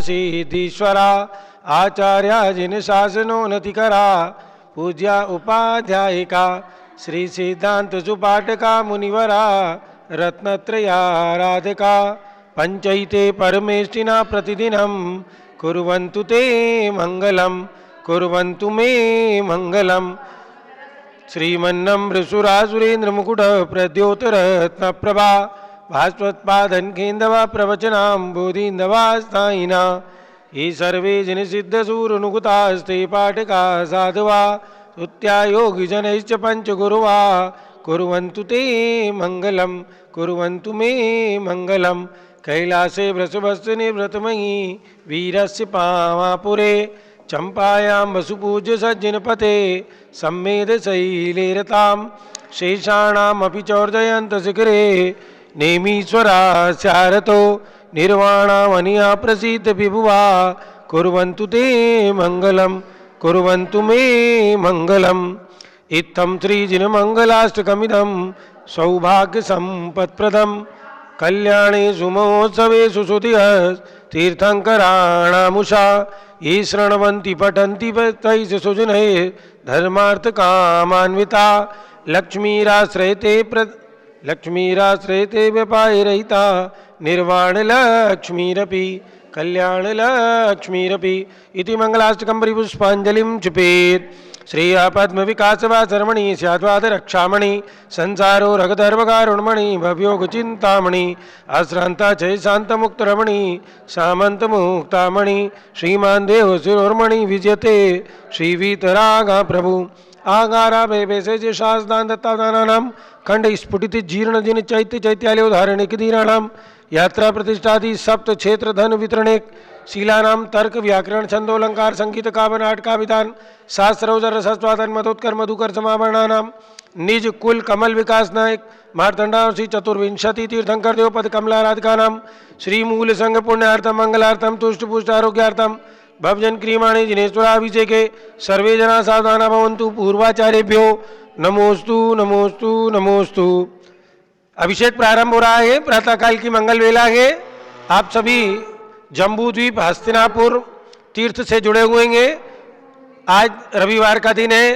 सिद्धीश्वरा आचार्या जिन शासनोन्नतिकरा पूज्या उपाध्यायिका श्री सिद्धांत सुपाठका मुनिवरा रत्नत्रयाराधका पंचैते परमेष्टिना प्रतिदिनं कुर्वन्तु ते मंगलम कुर्वन्तु मे मंगलम। श्रीमन्नम्रसुरासुरेन्द्र मुकुट प्रद्योतरत्नप्रभा भास्वत्पादन केन्दवा प्रवचनां बोधिन्दवा स्थायिना ये सर्वे जनसिद्धसूरनुकुतास्ते पाठका साधवा स्तुत्या योगिजनैश्च पञ्चगुरुवा कुर्वन्तु ते मङ्गलं कुर्वन्तु मे मङ्गलं। कैलासे वृषभस्य निवृतमयी वीरस्य पावापुरे चंपायां वसुपूज्य सज्जनपते सम्मेदशैलेरतां शेषाणामपि चौर्जयन्तशिखरे नेमीश्वरास्यारतो निर्वाणामनिया प्रसीद विभुवा कुर्वन्तु ते मंगलम कुर्वन्तु मे मंगलम। इत्थं श्रीजिनमङ्गलाष्टकमिदं सौभाग्यसम्पत्प्रदं कल्याणे सुमहोत्सवेषु सुधिः तीर्थङ्कराणामुषा ये शृण्वन्ति पठन्ति तैः सुजनैः धर्मार्थकामान्विता लक्ष्मीराश्रयते व्यपायरहिता निर्वाणलक्ष्मीरपि कल्याणलक्ष्मीरपि। इति मंगलाष्टकं परिपुष्पाञ्जलिं क्षिपेत्। श्रेया पद्मविकासवा शर्मणि स्याद्वादरक्षामणि संसारो रगधर्वकारुण्मणि भवयोगचिन्तामणि अश्रान्ता च शान्तमुक्तरमणि सामन्तमुक्तामणि श्रीमान् देवशिरोर्मणि विजयते श्रीवीतरागा प्रभु आगारा बेबेसे शासदान दत्तादानानां खंड स्फुटित जीर्ण जिन चैत्य चैत्यालय उदाहरणिक धीराणां यात्रा प्रतिष्ठादि सप्त क्षेत्र धन वितरणे शीलानां तर्क व्याकरण छंदोलंकार संगीत काव्य नाटका विधान शास्त्रौजर रसस्वादन मधोत्कर मधुकर समावरणानां निज कुल कमल विकास नायक मार्तंडा श्री चतुर्विंशति तीर्थंकर देवपद कमलाराधिकानां श्री मूल संघ पुण्यार्थम मंगलार्थम तुष्ट पुष्ट आरोग्यार्थम भवजन क्रियमाणे जिनेश्वराभिषेके सर्वे जना सावधाना भवन्तु पूर्वाचार्येभ्यो नमोस्तु नमोस्तु नमोस्तु। अभिषेक प्रारंभ हो रहा है, प्रातःकाल की मंगल वेला है। आप सभी जम्बू द्वीप हस्तिनापुर तीर्थ से जुड़े हुए हैं। आज रविवार का दिन है।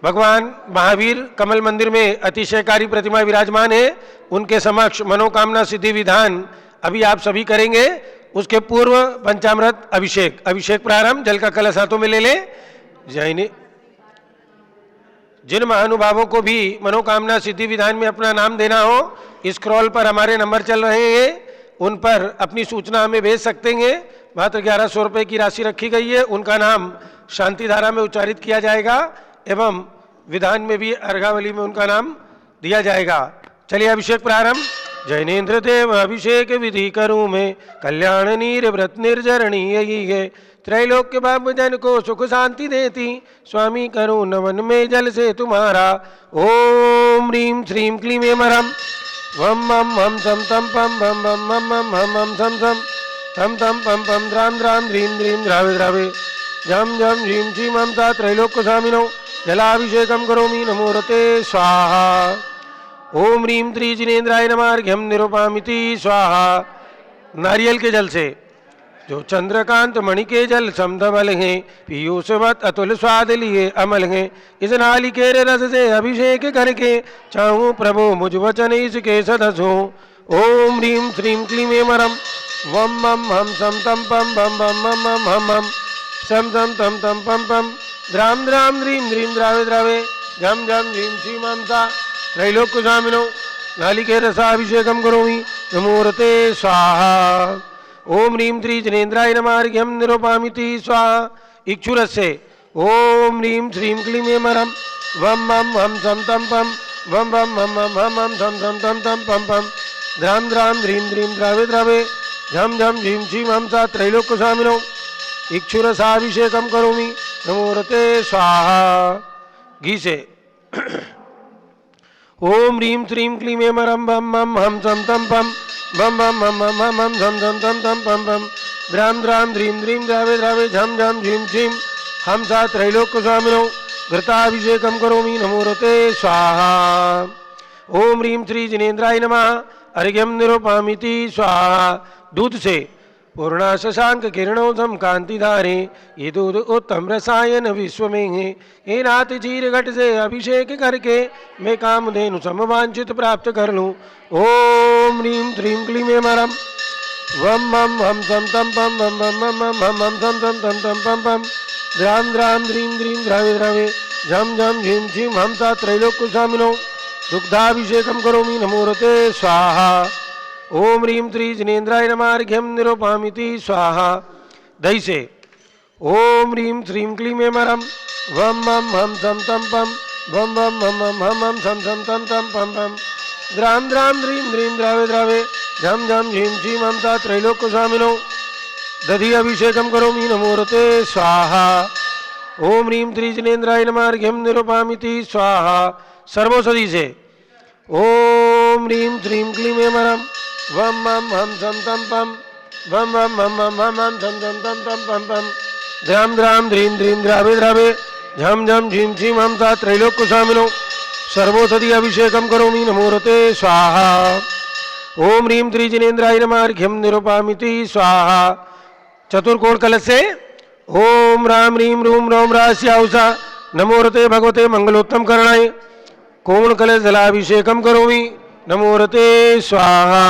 भगवान महावीर कमल मंदिर में अतिशयकारी प्रतिमा विराजमान है। उनके समक्ष मनोकामना सिद्धि विधान अभी आप सभी करेंगे। उसके पूर्व पंचामृत अभिषेक प्रारंभ। जल का कलश हाथों में ले ले। जैन जिन महानुभावों को भी मनोकामना सिद्धि विधान में अपना नाम देना हो, स्क्रॉल पर हमारे नंबर चल रहे हैं, उन पर अपनी सूचना हमें भेज सकते हैं। मात्र 1100 रुपये की राशि रखी गई है। उनका नाम शांति धारा में उच्चारित किया जाएगा एवं विधान में भी अर्घावली में उनका नाम दिया जाएगा। चलिए अभिषेक प्रारंभ। जैनेन्द्र देव अभिषेक विधि करूँ मैं कल्याण नीर व्रत निर्जरणी यही है त्रैलोक्य बाब जन को सुख शांति देती स्वामी करूँ नवन में जल से तुम्हारा। ओम ह्रीं श्रीं क्लीं ऐं मरम वम मम हम सम तम पम बम बम मम मम हम हम सम सम थम थम पम पम द्राम द्राम ह्रीं ह्रीं द्रावे द्रावे झम झम झीं झीं हम सा त्रैलोक्य स्वामिनो जलाभिषेकम करोमि नमो रते स्वाहा। ओम ह्रीं त्रिजिनेन्द्राय नमः अर्घ्यं निरूपयामि स्वाहा। नारियल के जल से जो चंद्रकांत मणि के जल समधमल हैं पीयूषवत अतुल स्वाद लिए अमल हैं इस नालिकेर रस से अभिषेक करके चाहूँ प्रभु मुझ वचन इसके सदस हो। ओम ह्रीं श्रीं क्लीं ऐं मरम वम मम हम सम तम पम बम बम मम मम हम हम सम तम तम तम पम पम द्राम द्राम ह्रीं ह्रीं द्रावे द्रावे झम झम झीं झीं मम सा त्रैलोक्य स्वामिनो नालिकेर रसाभिषेकम करोमि नमो रते स्वाहा। ओम ह्रीं त्रिजिनेन्द्राय नमः अर्घ्यं निरूपयामि स्वाहा। इक्षुरस से ओम ह्रीं श्रीं क्लीं ऐं मरम वम मम हम सम तम पम वम वम हम हम हम सम सम तम तम पम पम द्राम द्राम ह्रीं ह्रीं द्रावे द्रावे झम झम झीं झीं हम सा त्रैलोक्य स्वामिनो इक्षुरसाभिषेकम करोमि नमो रते स्वाहा। घी से ओम ह्रीं श्रीं क्लीं ऐं मरम बम मम हम सम तम पम बम बम मम मम हम झम झम तम तम पम पम द्राम द्राम ह्रीं ह्रीं द्रावे द्रावे झम झम झीं झीं हम सा त्रैलोक्य स्वामिनो घृताभिषेकम करोमि नमो रते स्वाहा। ओम ह्रीं श्री जिनेन्द्राय नमः अर्घ्यं निरूपयामि स्वाहा। दूध से पूर्णा शशांक किरणों कांतिधारे ये दूध उत्तम रसायन विश्व में है। हे नाथ चीर घट से अभिषेक करके मैं कामधेनु समवांछित प्राप्त कर लूं। ओम ह्रीं श्रीं क्लीं मरम वम मम हम तम तम पम वम मम मम मम हम हम तम तम तम तम पम पम द्राम द्राम द्रीं द्रीं द्रावे द्रावे झम झम झीम झीम हम ता त्रैलोक्य स्वामिनो दुग्धाभिषेकम करोमि नमोरते स्वाहा। ओम ह्रीं श्री जिनेन्द्राय नमः अर्घ्यम निरूपयामि स्वाहा। दही से ओम ह्रीं श्रीं क्लीं मरम वम मम हम तम तम पम वम वम मम मम हम हम सम सम तम तम पम पम द्राम द्राम द्रीं द्रीं द्रावे द्रावे झम झम झीम झीम हम ता त्रैलोक्य स्वामिनो दधि अभिषेकम करोमि नमोरते स्वाहा। ओम ह्रीं श्री जिनेन्द्राय नमः अर्घ्यम निरूपयामि स्वाहा। सर्वोषधि से ओम ह्रीं श्रीं क्लीं मरम वम मम हम सम तम पम वम वम मम मम हम हम सम सम तम तम पम पम द्राम द्राम द्रीं द्रीं द्रावे द्रावे झम झम झीम झीम हम ता त्रैलोक्य स्वामिनो सर्वोषधि अभिषेकम करोमि नमोरते स्वाहा। ओम ह्रीं श्री जिनेन्द्राय नमः अर्घ्यम निरूपयामि स्वाहा। चतुर्कोण कलश से ओम राम ह्रीं रूं रौं रास्याउषा नमोरते भगवते मंगलोत्तम करणाय कोण कलश जलाभिषेकम करोमि नमोरते स्वाहा।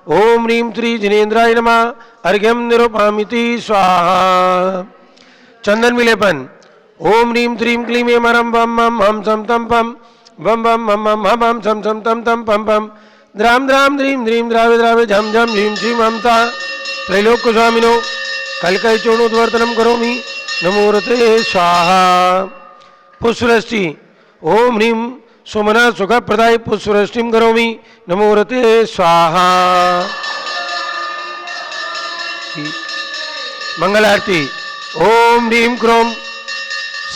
ओम ह्रीं श्री जिनेन्द्राय नमः अर्घ्यम निरूपयामि स्वाहा। चंदन विलेपन ओम ह्रीं श्रीं क्लीं मरम वम मम हम सम तम पम वम वम मम मम हम हम सम सम तम तम पम पम द्राम द्राम द्रीं द्रीं द्रावे द्रावे झम झम झीम झीम हम ता त्रैलोक्य स्वामिनो कलकय चूर्णोद्वर्तनम करोमि नमोरते स्वाहा। पुष्पवृष्टि ओम ह्रीं सुमना सुखप्रदाय पुष्पवृष्टिं करोमि नमोरते स्वाहा। मंगल आरती ओम ह्रीं क्रोम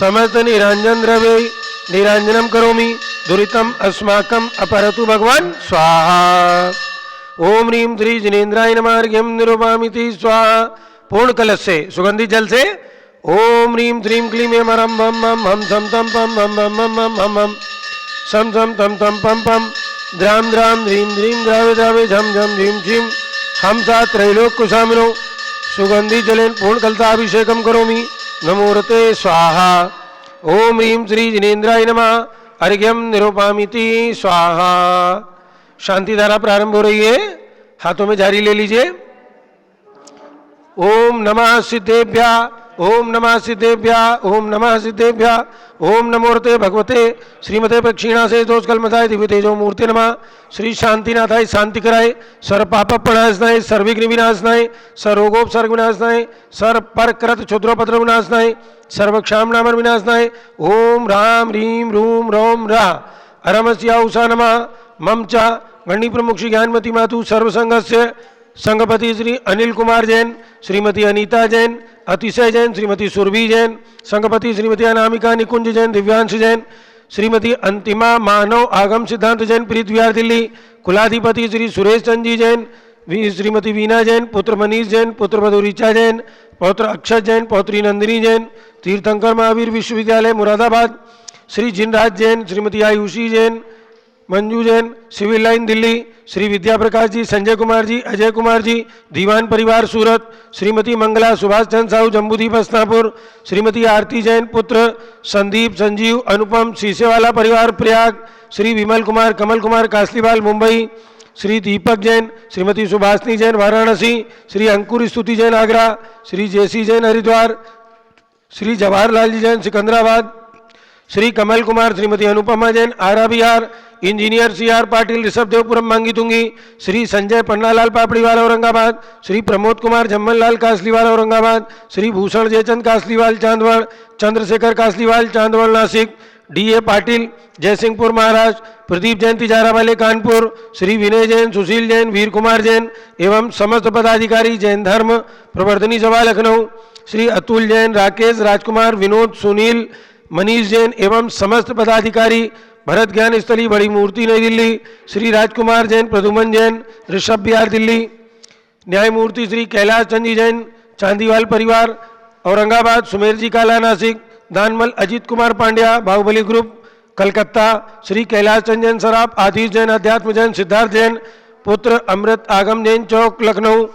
समस्त निरंजन द्रव्ये निरंजनम करोमि दुरितम अस्माकम अपरतु भगवान स्वाहा। ओम ह्रीं श्री जिनेन्द्राय नमः अर्घ्यम निरूपयामि स्वाहा। पूर्ण कलश से सुगंधित जल से ओम ह्रीं श्रीं क्लीं मरम वम मम हम सम तम पम वम मम मम मम हम हम सम सम तम तम पम पम द्राम द्राम द्रीं द्रीं द्रावे द्रावे झम झम झीम झीम हम सा त्रैलोक्य स्वामिनो सुगंधित जलेन पूर्ण कलशाभिषेकम करोमि नमोरते स्वाहा। ओम ह्रीं श्री जिनेन्द्राय नमः अर्घ्यम निरूपयामि स्वाहा। शांति धारा प्रारंभ हो रही है। हाथों में जारी ले लीजिए। ओम नमः सिद्धेभ्या ओम नमः सिद्धेभ्या ओम नमः सिद्धेभ्या ओम नमोरते भगवते श्रीमते प्रक्षिणा से दोष कलमताय दिव्य तेजो मूर्ति नमः। श्री शांतिनाथाय शांति कराय सर पाप प्रणाशनाय सर्विघ्न विनाशनाय सर्वरोगोपसर्ग विनाशनाय सर पर कृत क्षुद्रोपद्रव विनाशनाय सर्वक्षाम नाम विनाशनाय ओम राम ह्रीं रूं रौं रा अरमस्या उषा नमः। मम च गणी प्रमुख श्री ज्ञानमती मातु सर्वसंघस्य संघपति श्री अनिल कुमार जैन, श्रीमती अनीता जैन, अतिशय जैन, श्रीमती सुरभि जैन, संघपति श्रीमती अनामिका निकुंज जैन, दिव्यांश जैन, श्रीमती अंतिमा मानव आगम सिद्धांत जैन, प्रीत विहार दिल्ली, कुलाधिपति श्री सुरेश चंद जी जैन, श्रीमती वीना जैन, पुत्र मनीष जैन, पुत्र वधु ऋचा जैन, पौत्र अक्षत जैन, पौत्री नंदिनी जैन, तीर्थंकर महावीर विश्वविद्यालय मुरादाबाद, श्री जिनराज जैन, श्रीमती आयुषी जैन, मंजू जैन, सिविल लाइन दिल्ली, श्री विद्या प्रकाश जी, संजय कुमार जी, अजय कुमार जी, दीवान परिवार सूरत, श्रीमती मंगला सुभाष चंद साहू जम्बूदीप हसनापुर, श्रीमती आरती जैन, पुत्र संदीप संजीव अनुपम सीसेवाला परिवार Prayag, Shri Vimal Kumar Kamal Kumar Kasliwal Mumbai, Shri Deepak Jain, Shrimati Subhashini Jain Varanasi, Shri Ankur Stuti Jain Agra, Shri J C Jain Haridwar, Shri Jawaharlal ji Jain Secunderabad, Shri Kamal Kumar, Shrimati Anupama Jain Arrah Bihar, engineer C R Patil Rishabhdevpuram Mangitungi, Shri Sanjay Pannalal Papdiwal Aurangabad, Shri Pramod Kumar Jammanlal Kasliwal Aurangabad, Shri Bhushan Jaichand Kasliwal Chandwad, Chandrashekhar Kasliwal Chandwad Nashik, D A Patil Jaysingpur Maharashtra, Pradeep Jain Tijara वाले कानपुर, श्री विनय जैन, सुशील जैन, वीर कुमार जैन एवं समस्त पदाधिकारी जैन धर्म प्रवर्धनी सभा लखनऊ, श्री अतुल जैन, राकेश राजकुमार, विनोद, सुनील, मनीष जैन एवं समस्त पदाधिकारी भरत ज्ञान स्थली बड़ी मूर्ति नई दिल्ली, श्री राजकुमार जैन, प्रदुमन जैन ऋषभ बिहार दिल्ली, न्यायमूर्ति श्री कैलाश चंद जी जैन चांदीवाल परिवार औरंगाबाद, सुमेर जी काला नासिक, दानमल अजीत कुमार पांड्या बाहुबली ग्रुप कलकत्ता, श्री कैलाश चंद जैन सराफ, आतिश जैन, अध्यात्म जैन, सिद्धार्थ जैन, पुत्र अमृत आगम जैन चौक लखनऊ,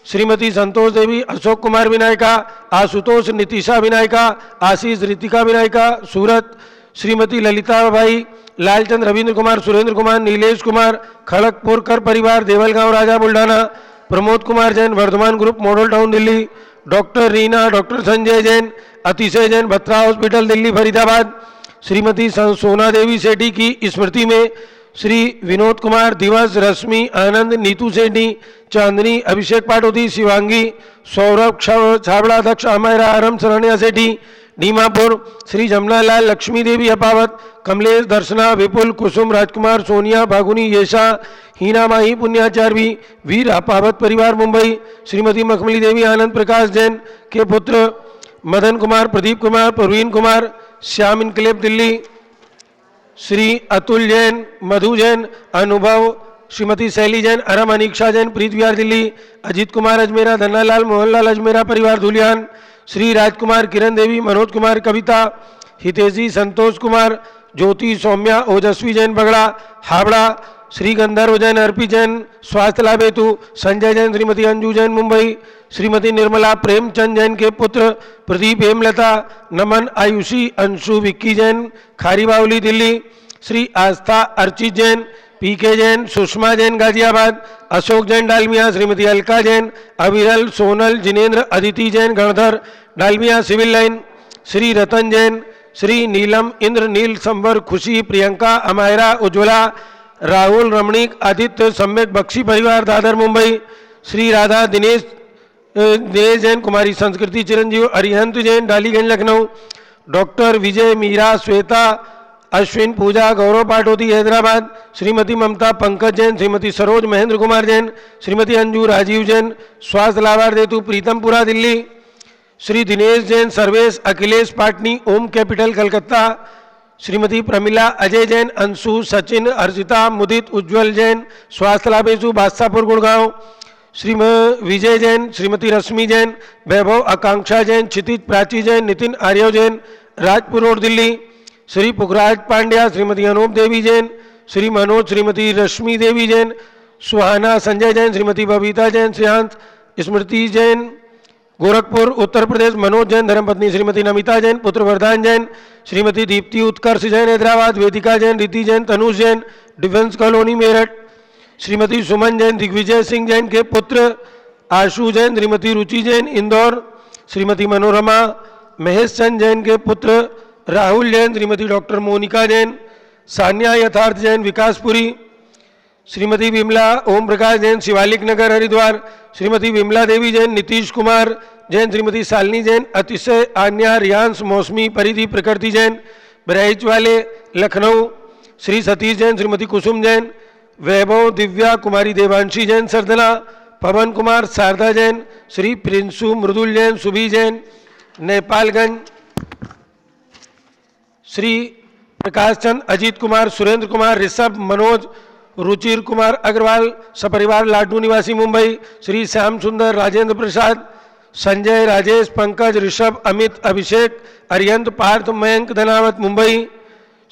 श्रीमती संतोष देवी, अशोक कुमार विनायका, आशुतोष नितिशा विनायका, आशीष रितिका विनायका सूरत, श्रीमती ललिता भाई, लालचंद रविंद्र कुमार, सुरेंद्र कुमार, नीलेश कुमार खड़गपुर कर परिवार Deolgaon Raja Buldhana, Pramod Kumar Jain Vardhman group Model Town Delhi, doctor Reena, doctor Sanjay Jain, Atishay Jain Batra hospital Delhi Faridabad, Shrimati Sona Devi सेठी की स्मृति में श्री विनोद कुमार, दिवस, रश्मि, आनंद, नीतू सेठी, चांदनी, अभिषेक पाटोदी, शिवांगी, सौरभ छाबड़ा, दक्ष अमायरा, आरम शरण्या सेठी नीमापुर, श्री जमना लाल, लक्ष्मी देवी अपावत, कमलेश, दर्शना, विपुल, कुसुम, राजकुमार, सोनिया, भागुनी, येशा, हीना माही, पुण्याचार्वी, वीर अपावत परिवार मुंबई, श्रीमती मखमली देवी, आनंद प्रकाश जैन के पुत्र मदन कुमार, प्रदीप कुमार, प्रवीण कुमार, श्याम इनकलेब दिल्ली, श्री अतुल जैन, मधु जैन, अनुभव, श्रीमती शैली जैन, अरम अनीक्षा जैन, प्रीत विहार दिल्ली, अजीत कुमार अजमेरा, धन्नालाल, मोहनलाल अजमेरा परिवार धुलियान, श्री राजकुमार, किरण देवी, मनोज कुमार, कविता, हितेशी, संतोष कुमार, ज्योति, सौम्या, ओजस्वी जैन बगड़ा हावड़ा, श्री गंधर्व जैन, अर्पी जैन, स्वास्थ्य लाभ हेतु, संजय जैन, श्रीमती अंजू जैन मुंबई, श्रीमती निर्मला प्रेमचंद जैन के पुत्र प्रदीप, हेमलता, नमन, आयुषी, अंशु, विक्की जैन खारीबावली दिल्ली, श्री आस्था, अर्चित जैन, पीके जैन, सुषमा जैन गाजियाबाद, अशोक जैन डालमिया, श्रीमती अलका जैन, अविरल, सोनल, जिनेन्द्र, अदिति जैन गणधर डालमिया सिविल लाइन, श्री रतन जैन, श्री नीलम, इंद्र, नील, संवर, खुशी, प्रियंका, अमायरा, उज्ज्वला, राहुल, रमणीक, आदित्य, सम्यक बख्शी परिवार दादर मुंबई, श्री राधा, दिनेश जैन, कुमारी संस्कृति, चिरंजीव, अरिहंत जैन डालीगंज लखनऊ, डॉक्टर विजय, मीरा, श्वेता, अश्विन, पूजा, गौरव पाटोदी हैदराबाद, श्रीमती ममता, पंकज जैन, श्रीमती सरोज, महेंद्र कुमार जैन, श्रीमती अंजू, राजीव जैन, स्वास्थ्य लाभार्थ हेतु प्रीतमपुरा दिल्ली, श्री दिनेश जैन, सर्वेश, अखिलेश पाटनी, ओम कैपिटल कलकत्ता, श्रीमती प्रमिला, अजय जैन, अंशु, सचिन, अर्जिता, मुदित, उज्ज्वल जैन, स्वास्थ्य लाभ हेतु बादशाहपुर गुड़गांव, श्री विजय जैन, श्रीमती रश्मि जैन, वैभव, आकांक्षा जैन, क्षितिज, प्राची जैन, नितिन आर्यव जैन राजपुर रोड दिल्ली, श्री पुखराज पांड्या, श्रीमती अनूप देवी जैन, श्री मनोज, श्रीमती रश्मि देवी जैन, सुहाना, संजय जैन, श्रीमती बबीता जैन, श्रेयांश, स्मृति जैन गोरखपुर उत्तर प्रदेश, मनोज जैन, धर्मपत्नी श्रीमती नमिता जैन, पुत्र वरदान जैन, श्रीमती दीप्ति उत्कर्ष जैन हैदराबाद, वेदिका जैन, रीति जैन, तनुष जैन डिफेंस कॉलोनी मेरठ, श्रीमती सुमन जैन, दिग्विजय सिंह जैन के पुत्र आशु जैन, श्रीमती रुचि जैन इंदौर, श्रीमती मनोरमा, महेश चंद जैन के पुत्र राहुल जैन, श्रीमती डॉक्टर मोनिका जैन, सान्या यथार्थ जैन विकासपुरी, श्रीमती विमला ओम प्रकाश जैन शिवालिक नगर हरिद्वार, श्रीमती विमला देवी जैन, नीतीश कुमार जैन, श्रीमती शालिनी जैन, अतिशय, आन्या, रियांश, मौसमी, परिधि, प्रकृति जैन बहराइच वाले लखनऊ, श्री सतीश जैन, श्रीमती कुसुम जैन, वैभव, दिव्या, कुमारी देवांशी जैन सरदना, पवन कुमार, शारदा जैन, श्री प्रिंसु, मृदुल जैन, सुभी जैन नेपालगंज, श्री प्रकाश चंद, अजीत कुमार, सुरेंद्र कुमार, ऋषभ, मनोज, रुचिर कुमार अग्रवाल सपरिवार लाडू निवासी मुंबई, श्री श्याम सुंदर, राजेंद्र प्रसाद, संजय, राजेश, पंकज, ऋषभ, अमित, अभिषेक, अरियंत, पार्थ, मयंक धनावत मुंबई,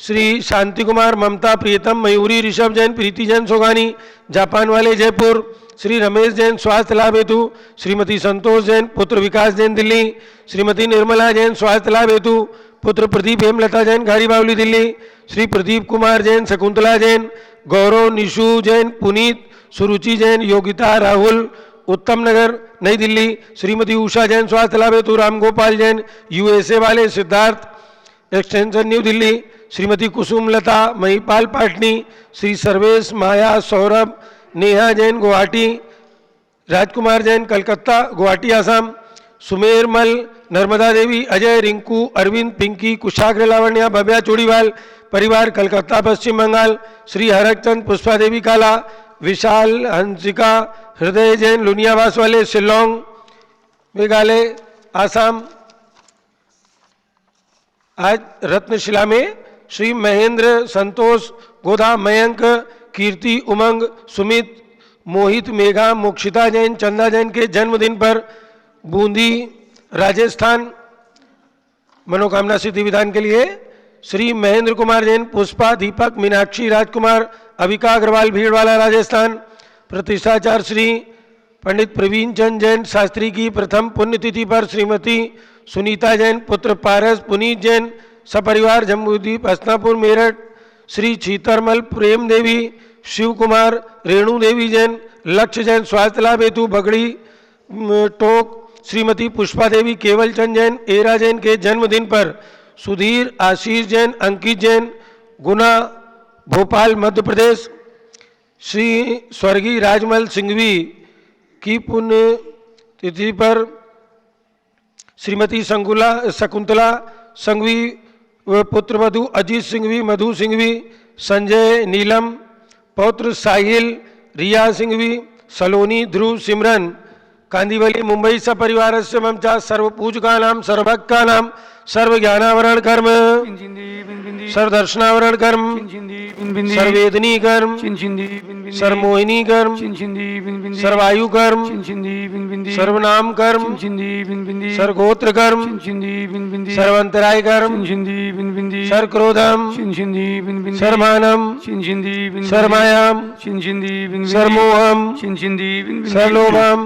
श्री शांति कुमार, ममता, प्रियतम, मयूरी, ऋषभ जैन, प्रीति जैन सोगानी जापान वाले जयपुर, श्री रमेश जैन स्वास्थ्य लाभ हेतु, श्रीमती संतोष जैन, पुत्र विकास जैन दिल्ली, श्रीमती निर्मला जैन स्वास्थ्य लाभ हेतु, पुत्र प्रदीप, हेमलता जैन घारीबावली दिल्ली, श्री प्रदीप कुमार जैन, शकुंतला जैन, गौरव, निशु जैन, पुनीत, सुरुचि जैन, योगिता, राहुल, उत्तम नगर नई दिल्ली, श्रीमती उषा जैन स्वास्थ्य लाभ हेतु, रामगोपाल जैन यूएसए वाले सिद्धार्थ एक्सटेंशन न्यू दिल्ली, श्रीमती कुसुम लता, महिपाल पाटनी, श्री सर्वेश, माया, सौरभ, नेहा जैन गुवाहाटी, राजकुमार जैन कलकत्ता गुवाहाटी आसाम, सुमेर मल, नर्मदा देवी, अजय, रिंकू, अरविंद, पिंकी, कुशाग्र, लावण्या, भव्या चूड़ीवाल परिवार कलकत्ता पश्चिम बंगाल, श्री हरकचंद, पुष्पा देवी काला, विशाल, हंसिका, हृदय जैन लुनियावास वाले शिलोंग मेघालय आसाम। आज रत्नशिला में श्री महेंद्र, संतोष, गोधा, मयंक, कीर्ति, उमंग, सुमित, मोहित, मेघा, मोक्षिता जैन, चंदा जैन के जन्मदिन पर बूंदी राजस्थान मनोकामना सिद्धि विधान के लिए श्री महेंद्र कुमार जैन, पुष्पा, दीपक, मीनाक्षी, राजकुमार, अविका अग्रवाल भीड़वाला राजस्थान, प्रतिष्ठाचार्य श्री पंडित प्रवीण चंद जैन शास्त्री की प्रथम पुण्यतिथि पर श्रीमती सुनीता जैन पुत्र पारस पुनीत जैन सपरिवार जम्बूद्वीप हस्तिनापुर मेरठ, श्री छीतरमल प्रेम देवी, शिव कुमार, रेणु देवी जैन, लक्ष्य जैन स्वास्थ्य लाभ हेतु बगड़ी टोक, श्रीमती पुष्पा देवी केवल चंद जैन एरा जैन के जन्मदिन पर सुधीर आशीष जैन अंकित जैन गुना भोपाल मध्य प्रदेश, श्री स्वर्गीय राजमल सिंघवी की पुण्य तिथि पर श्रीमती शकुंतला संघवी व पुत्र वधु अजीत सिंघवी मधु सिंघवी, संजय नीलम पौत्र साहिल रिया सिंघवी, सलोनी ध्रुव सिमरन कांदीवली मुंबई सपरिवार से मम चा सर्व पूजका नाम सर्वभक्त का नाम सर्व ज्ञानावरण कर्म सर्वदर्शनावरण कर्म सर्वेदनी कर्म सर्वमोहिनी कर्म सर्वायु कर्म सर्वनाम कर्म सर्वगोत्र कर्म सर्वंतराय कर्म सर्वक्रोधम सर्वमानम सर्वमायाम सर्वमोहम सर्वलोभम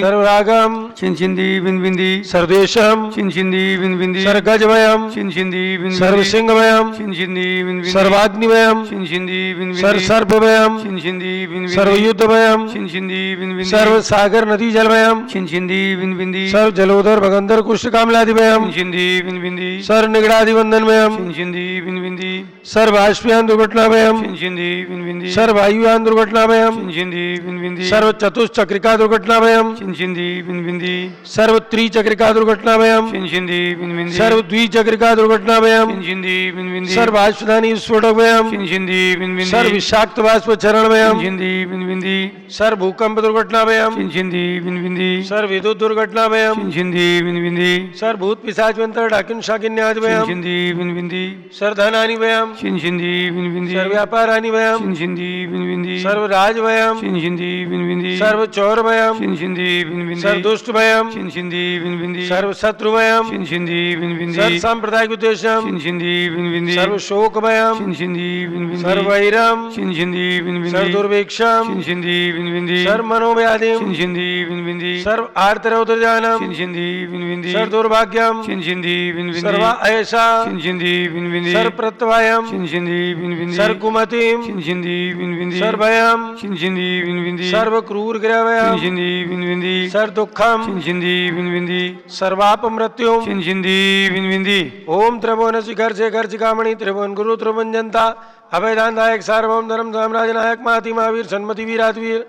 सर्वरागम सर्वदेशम सर्वगजमयम सर्वसिंहमयम सर्वाग्निमयम सर्वसर्पमयम सर्वयुद्धमयम सर्वसागर नदी जलमयम सर्व जलोदर भगंदर कुष्ठ कामलादिमयम सर्व निगड़ादिबंधनमयम सर्व बाष्पयान दुर्घटनामयम सर्व वायुयान दुर्घटनामयम सर्व चतुष्चक्रिका दुर्घटनामयम सर्व त्रिचक्रिका दुर्घटनामयम सर्व द्विचक्रिका दुर्घटनामयम सर्व बाष्पदानी स्फोटकमयम सर्व विषाक्त बाष्प चरणमयम सर्व भूकंप दुर्घटनामयम सर्व विद्युत दुर्घटनामयम सर्व भूत पिशाच मंत्र डाकिन शाकिन्यादिमयम सर्व धनानिमयम सर्व व्यापारानिमयम सर्व राजमयम सर्व चौरमयम सर्व दुष्टमयम सर्व शत्रुमयम सर्व सांप्रदायिक उद्देश्यम सर्व शोकमयम सर्व वैरम सर्व दुर्भिक्षम सर्व मनोव्याधिम सर्व आर्तरौद्रजानम सर्व दुर्भाग्यम सर्व ऐसा सर्व प्रत्यवायम सर्व कुमतिम सर्व भयम सर्व क्रूर ग्रहवयम सर्व दुखम सर्वाप मृत्यु ओम त्रिभुवन शिखर शेखर चिकामणि त्रिभुवन गुरु त्रिभुवन जनता अभयदानदायक सार्वभौम धर्म साम्राज्य नायक महाति महावीर सन्मति वीराधवीर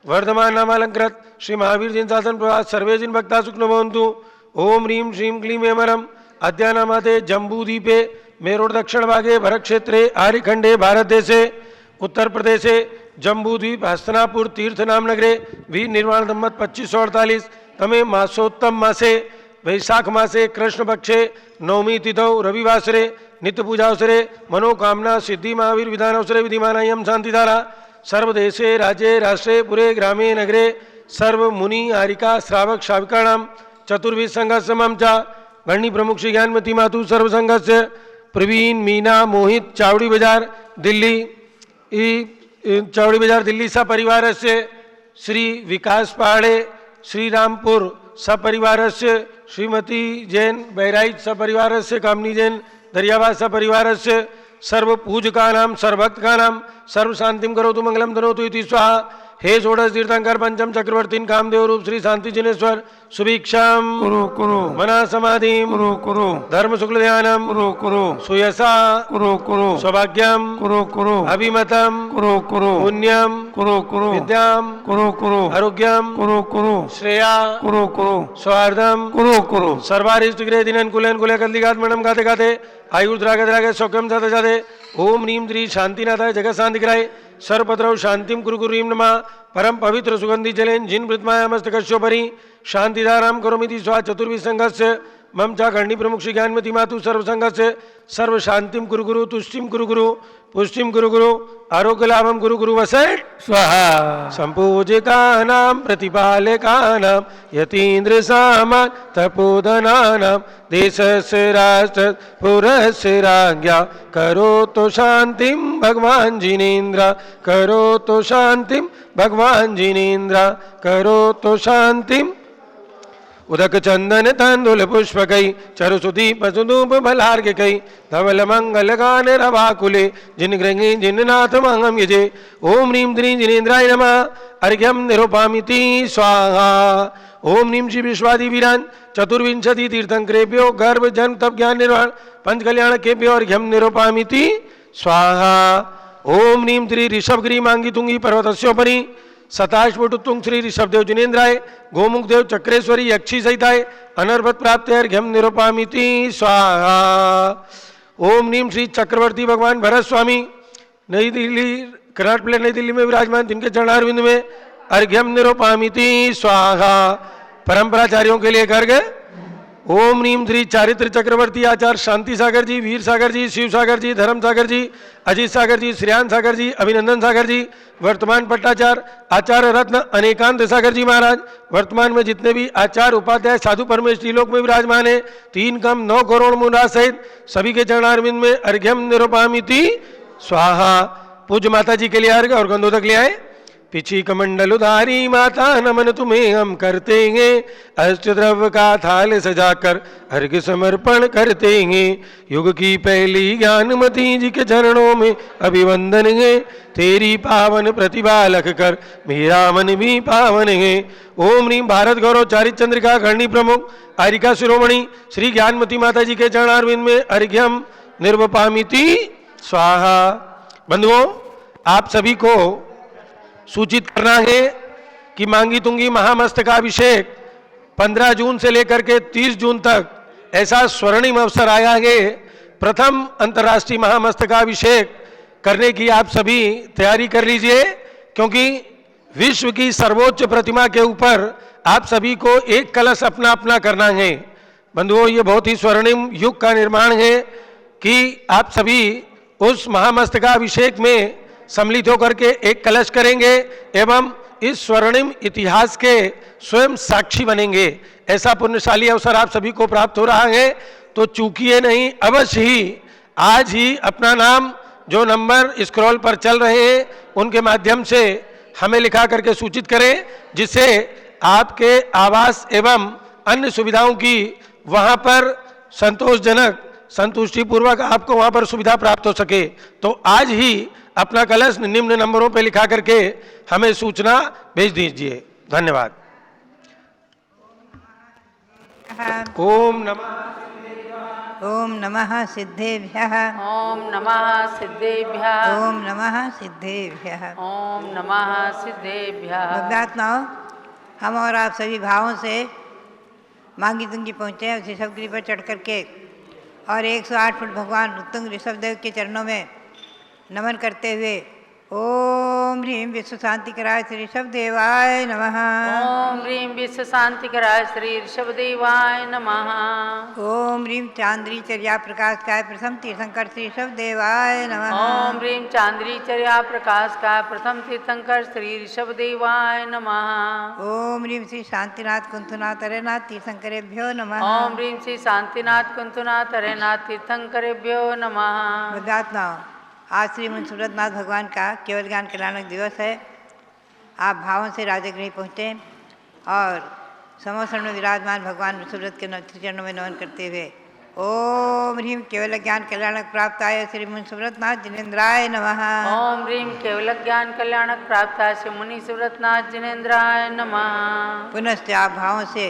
वर्धमान नामालंकृत श्री महावीर जिन शासन प्रभात सर्वे जिन भक्ता सुखनो भवन्तु। ओम ह्रीं श्रीं क्लीं एमरम अद्यानामाते जम्बूद्वीपे मेरोड दक्षिण भागे भरत क्षेत्रे आर्यखंडे भारत देशे उत्तर प्रदेशे जम्बूद्वीप हस्तिनापुर तीर्थ नाम नगरे वीर निर्वाण दम्मत 2548 तमे मासोत्तम मासे वैशाख मासे कृष्ण पक्षे नवमी तिथौ रविवासरे नित्य पूजा अवसरे मनोकामना सिद्धि महावीर विधान अवसरे विधिमानायम शांतिधारा सर्वदेशे राज्ये राष्ट्रे पुरे ग्रामे नगरे सर्व मुनि हारिका श्रावक श्राविकाणाम चतुर्विध संघस्य मम च गणी प्रमुख श्री ज्ञानमती मातु सर्व संघस्य प्रवीण मीना मोहित चावड़ी बाजार दिल्ली दिल्ली सा परिवार से श्री विकास पहाड़े श्रीरामपुर सपरिवार से श्रीमती जैन बहराइच सपरिवार से कामनी जैन दरियाबाद सपरिवार से सर्व पूजका नाम सर्वभक्त का नाम सर्व शांतिम करोतु मंगलम धनोतु इति स्वाहा। हे षोडश तीर्थंकर पंचम चक्रवर्तीन कामदेव रूप श्री शांति जिनेश्वर सुभिक्षाम कुरु कुरु मना समाधिम कुरु कुरु धर्म शुक्ल ध्यानम कुरु कुरु सुयसा कुरु कुरु सौभाग्यम कुरु कुरु अभिमतम कुरु कुरु पुण्यम कुरु कुरु विद्याम कुरु कुरु आरोग्यम कुरु कुरु श्रेया कुरु कुरु सौहार्दम कुरु कुरु सर्वारिष्ट गृह दिनन कुलन कुले कल्लिगात मणम गाते गाते आयुर्द्रागे द्रागे सौख्यम जाते जाते ओम ह्रीं श्री शांतिनाथाय जगत शांति कराय सर्वपत्रौ शांतिम कुरु कुरु ह्रीं नमः परम पवित्र सुगंधि जलेन जिन मृतमायामस्तकस्योपरि शांतिधाराम करोमीति स्वा चतुर्विध संघस्य मम चा गणी प्रमुख श्री ज्ञानमती मातु सर्व संघस्य सर्व शांतिम कुरु कुरु तुष्टिम कुरु कुरु पुष्टिम गुरु गुरु आरोग्य लाभम गुरु गुरु वसैट स्वाहा संपूजिकानां प्रतिपालकानां यतीन्द्र सामान तपोधनानां देशस्य राष्ट्र पुरस्य राज्ञा करोतु शांतिं भगवान जिनेन्द्र करोतु शांतिं भगवान जिनेन्द्र करोतु शांतिं उदक चंदन तांदुल पुष्प कई चरु सुदीप सुदूप बलार्घ्य कई धवल मंगल गान रवाकुले जिन गृही जिन नाथ मंगम यजे ओम ह्रीं द्रीं जिनेन्द्राय नमः अर्घ्यम निरूपामिति स्वाहा ओम ह्रीं श्री विश्वादि वीरान चतुर्विंशति तीर्थंकरेभ्यो गर्भ जन्म तप ज्ञान निर्वाण पंच कल्याण केभ्यो अर्घ्यम निरूपामिति स्वाहा ओम ह्रीं श्री ऋषभगिरी मांगी तुंगी पर्वतस्योपरि सताश्वटुत्तुंग श्री ऋषभदेव जिनेन्द्राय गोमुख देव चक्रेश्वरी यक्षी सहिताय अनर्भत प्राप्त अर्घ्यम निरूपामिति स्वाहा ओम नीम श्री चक्रवर्ती भगवान भरत स्वामी नई दिल्ली कराट प्लेट नई दिल्ली में विराजमान जिनके चरणारविंद में अर्घ्यम निरूपामिति स्वाहा परंपराचार्यों के लिए गर्ग ओम नीम श्री चारित्र चक्रवर्ती आचार्य शांति सागर जी वीर सागर जी शिव सागर जी धर्म सागर जी अजीत सागर जी श्रेयान सागर जी अभिनंदन सागर जी वर्तमान पट्टाचार्य आचार्य रत्न अनेकांत सागर जी महाराज वर्तमान में जितने भी आचार्य उपाध्याय साधु परमेश त्रिलोक में विराजमान है 3 कम 9 करोड़ मुंडा सहित सभी के चरणारविंद में अर्घ्यम निरूपामिति स्वाहा। पूज्य माता जी के लिए अर्घ और गंधोदक ले आए। पिछी कमंडल उधारी माता नमन तुम्हें हम करते हैं अष्टद्रव्य का थाल सजाकर अर्घ्य समर्पण करते हैं युग की पहली ज्ञानमती जी के चरणों में अभिवंदन है तेरी पावन प्रतिभा लख कर मेरा मन भी पावन है। ओम ह्रीं भारत गौरव चारित चंद्रिका घरणी प्रमुख आरिका शिरोमणि श्री ज्ञानमती माता जी के चरणारविंद में अर्घ्यम निरूपामिति स्वाहा। बंधुओं, आप सभी को सूचित करना है कि मांगी तुंगी महामस्तकाभिषेक 15 जून से लेकर के 30 जून तक ऐसा स्वर्णिम अवसर आया है। प्रथम अंतर्राष्ट्रीय महामस्तकाभिषेक करने की आप सभी तैयारी कर लीजिए, क्योंकि विश्व की सर्वोच्च प्रतिमा के ऊपर आप सभी को एक कलश अपना अपना करना है। बंधुओं, ये बहुत ही स्वर्णिम युग का निर्माण है कि आप सभी उस महामस्तकाभिषेक में सम्मिलित होकर के एक कलश करेंगे एवं इस स्वर्णिम इतिहास के स्वयं साक्षी बनेंगे। ऐसा पुण्यशाली अवसर आप सभी को प्राप्त हो रहा है, तो चूकिए नहीं, अवश्य ही आज ही अपना नाम जो नंबर स्क्रॉल पर चल रहे हैं उनके माध्यम से हमें लिखा करके सूचित करें, जिससे आपके आवास एवं अन्य सुविधाओं की वहां पर संतोषजनक संतुष्टिपूर्वक आपको वहां पर सुविधा प्राप्त हो सके। तो आज ही अपना कलश निम्न नंबरों पर लिखा करके हमें सूचना भेज दीजिए। धन्यवाद। ओम नमः सिद्धेभ्यः ओम नमः सिद्धेभ्यः ओम नमः सिद्धेभ्यः ओम नमः सिद्धेभ्यः। भक्तात्माओं, हम और आप सभी भावों से मांगी तुंगी पहुँचे हैं ऋषभगिरी पर चढ़ करके और 108 फुट भगवान उत्तुंग ऋषभदेव के चरणों में नमन करते हुए ओम ह्रीं विश्व शांतिकराय श्री ऋषभदेवाय नमः। ओम ह्रीं विश्व शांतिकराय श्री ऋषभदेवाय नमः। ओम ह्रीं चांद्री चर्या प्रकाशकाय प्रथम तीर्थंकर श्री ऋषभदेवाय नमः। ओम ह्रीं चांद्री चर्या प्रकाशकाय प्रथम तीर्थंकर श्री ऋषभदेवाय नमः। ओम ह्रीं श्री शांतिनाथ कुंथुनाथ अरेनाथ तीर्थंकरेभ्यो नमः। ओम ह्रीं श्री शांतिनाथ कुंतुनाथ अरेनाथ तीर्थंकरेभ्यो नमः। भक्तात्माओं, आज श्री मुंसुरतनाथ भगवान का केवल ज्ञान कल्याणक दिवस है। आप भावों से राजगृह पहुँचे और समोसण में विराजमान भगवान मुंसुरत के चरणों में नमन करते हुए ओम ह्रीं केवल ज्ञान कल्याणक प्राप्त आय श्री मुंसुरतनाथ जिनेन्द्राय नमः। ओम ह्रीं केवल ज्ञान कल्याणक प्राप्त आय श्री मुनि सुव्रतनाथ जिनेन्द्राय नमः। पुनश्च आप भावों से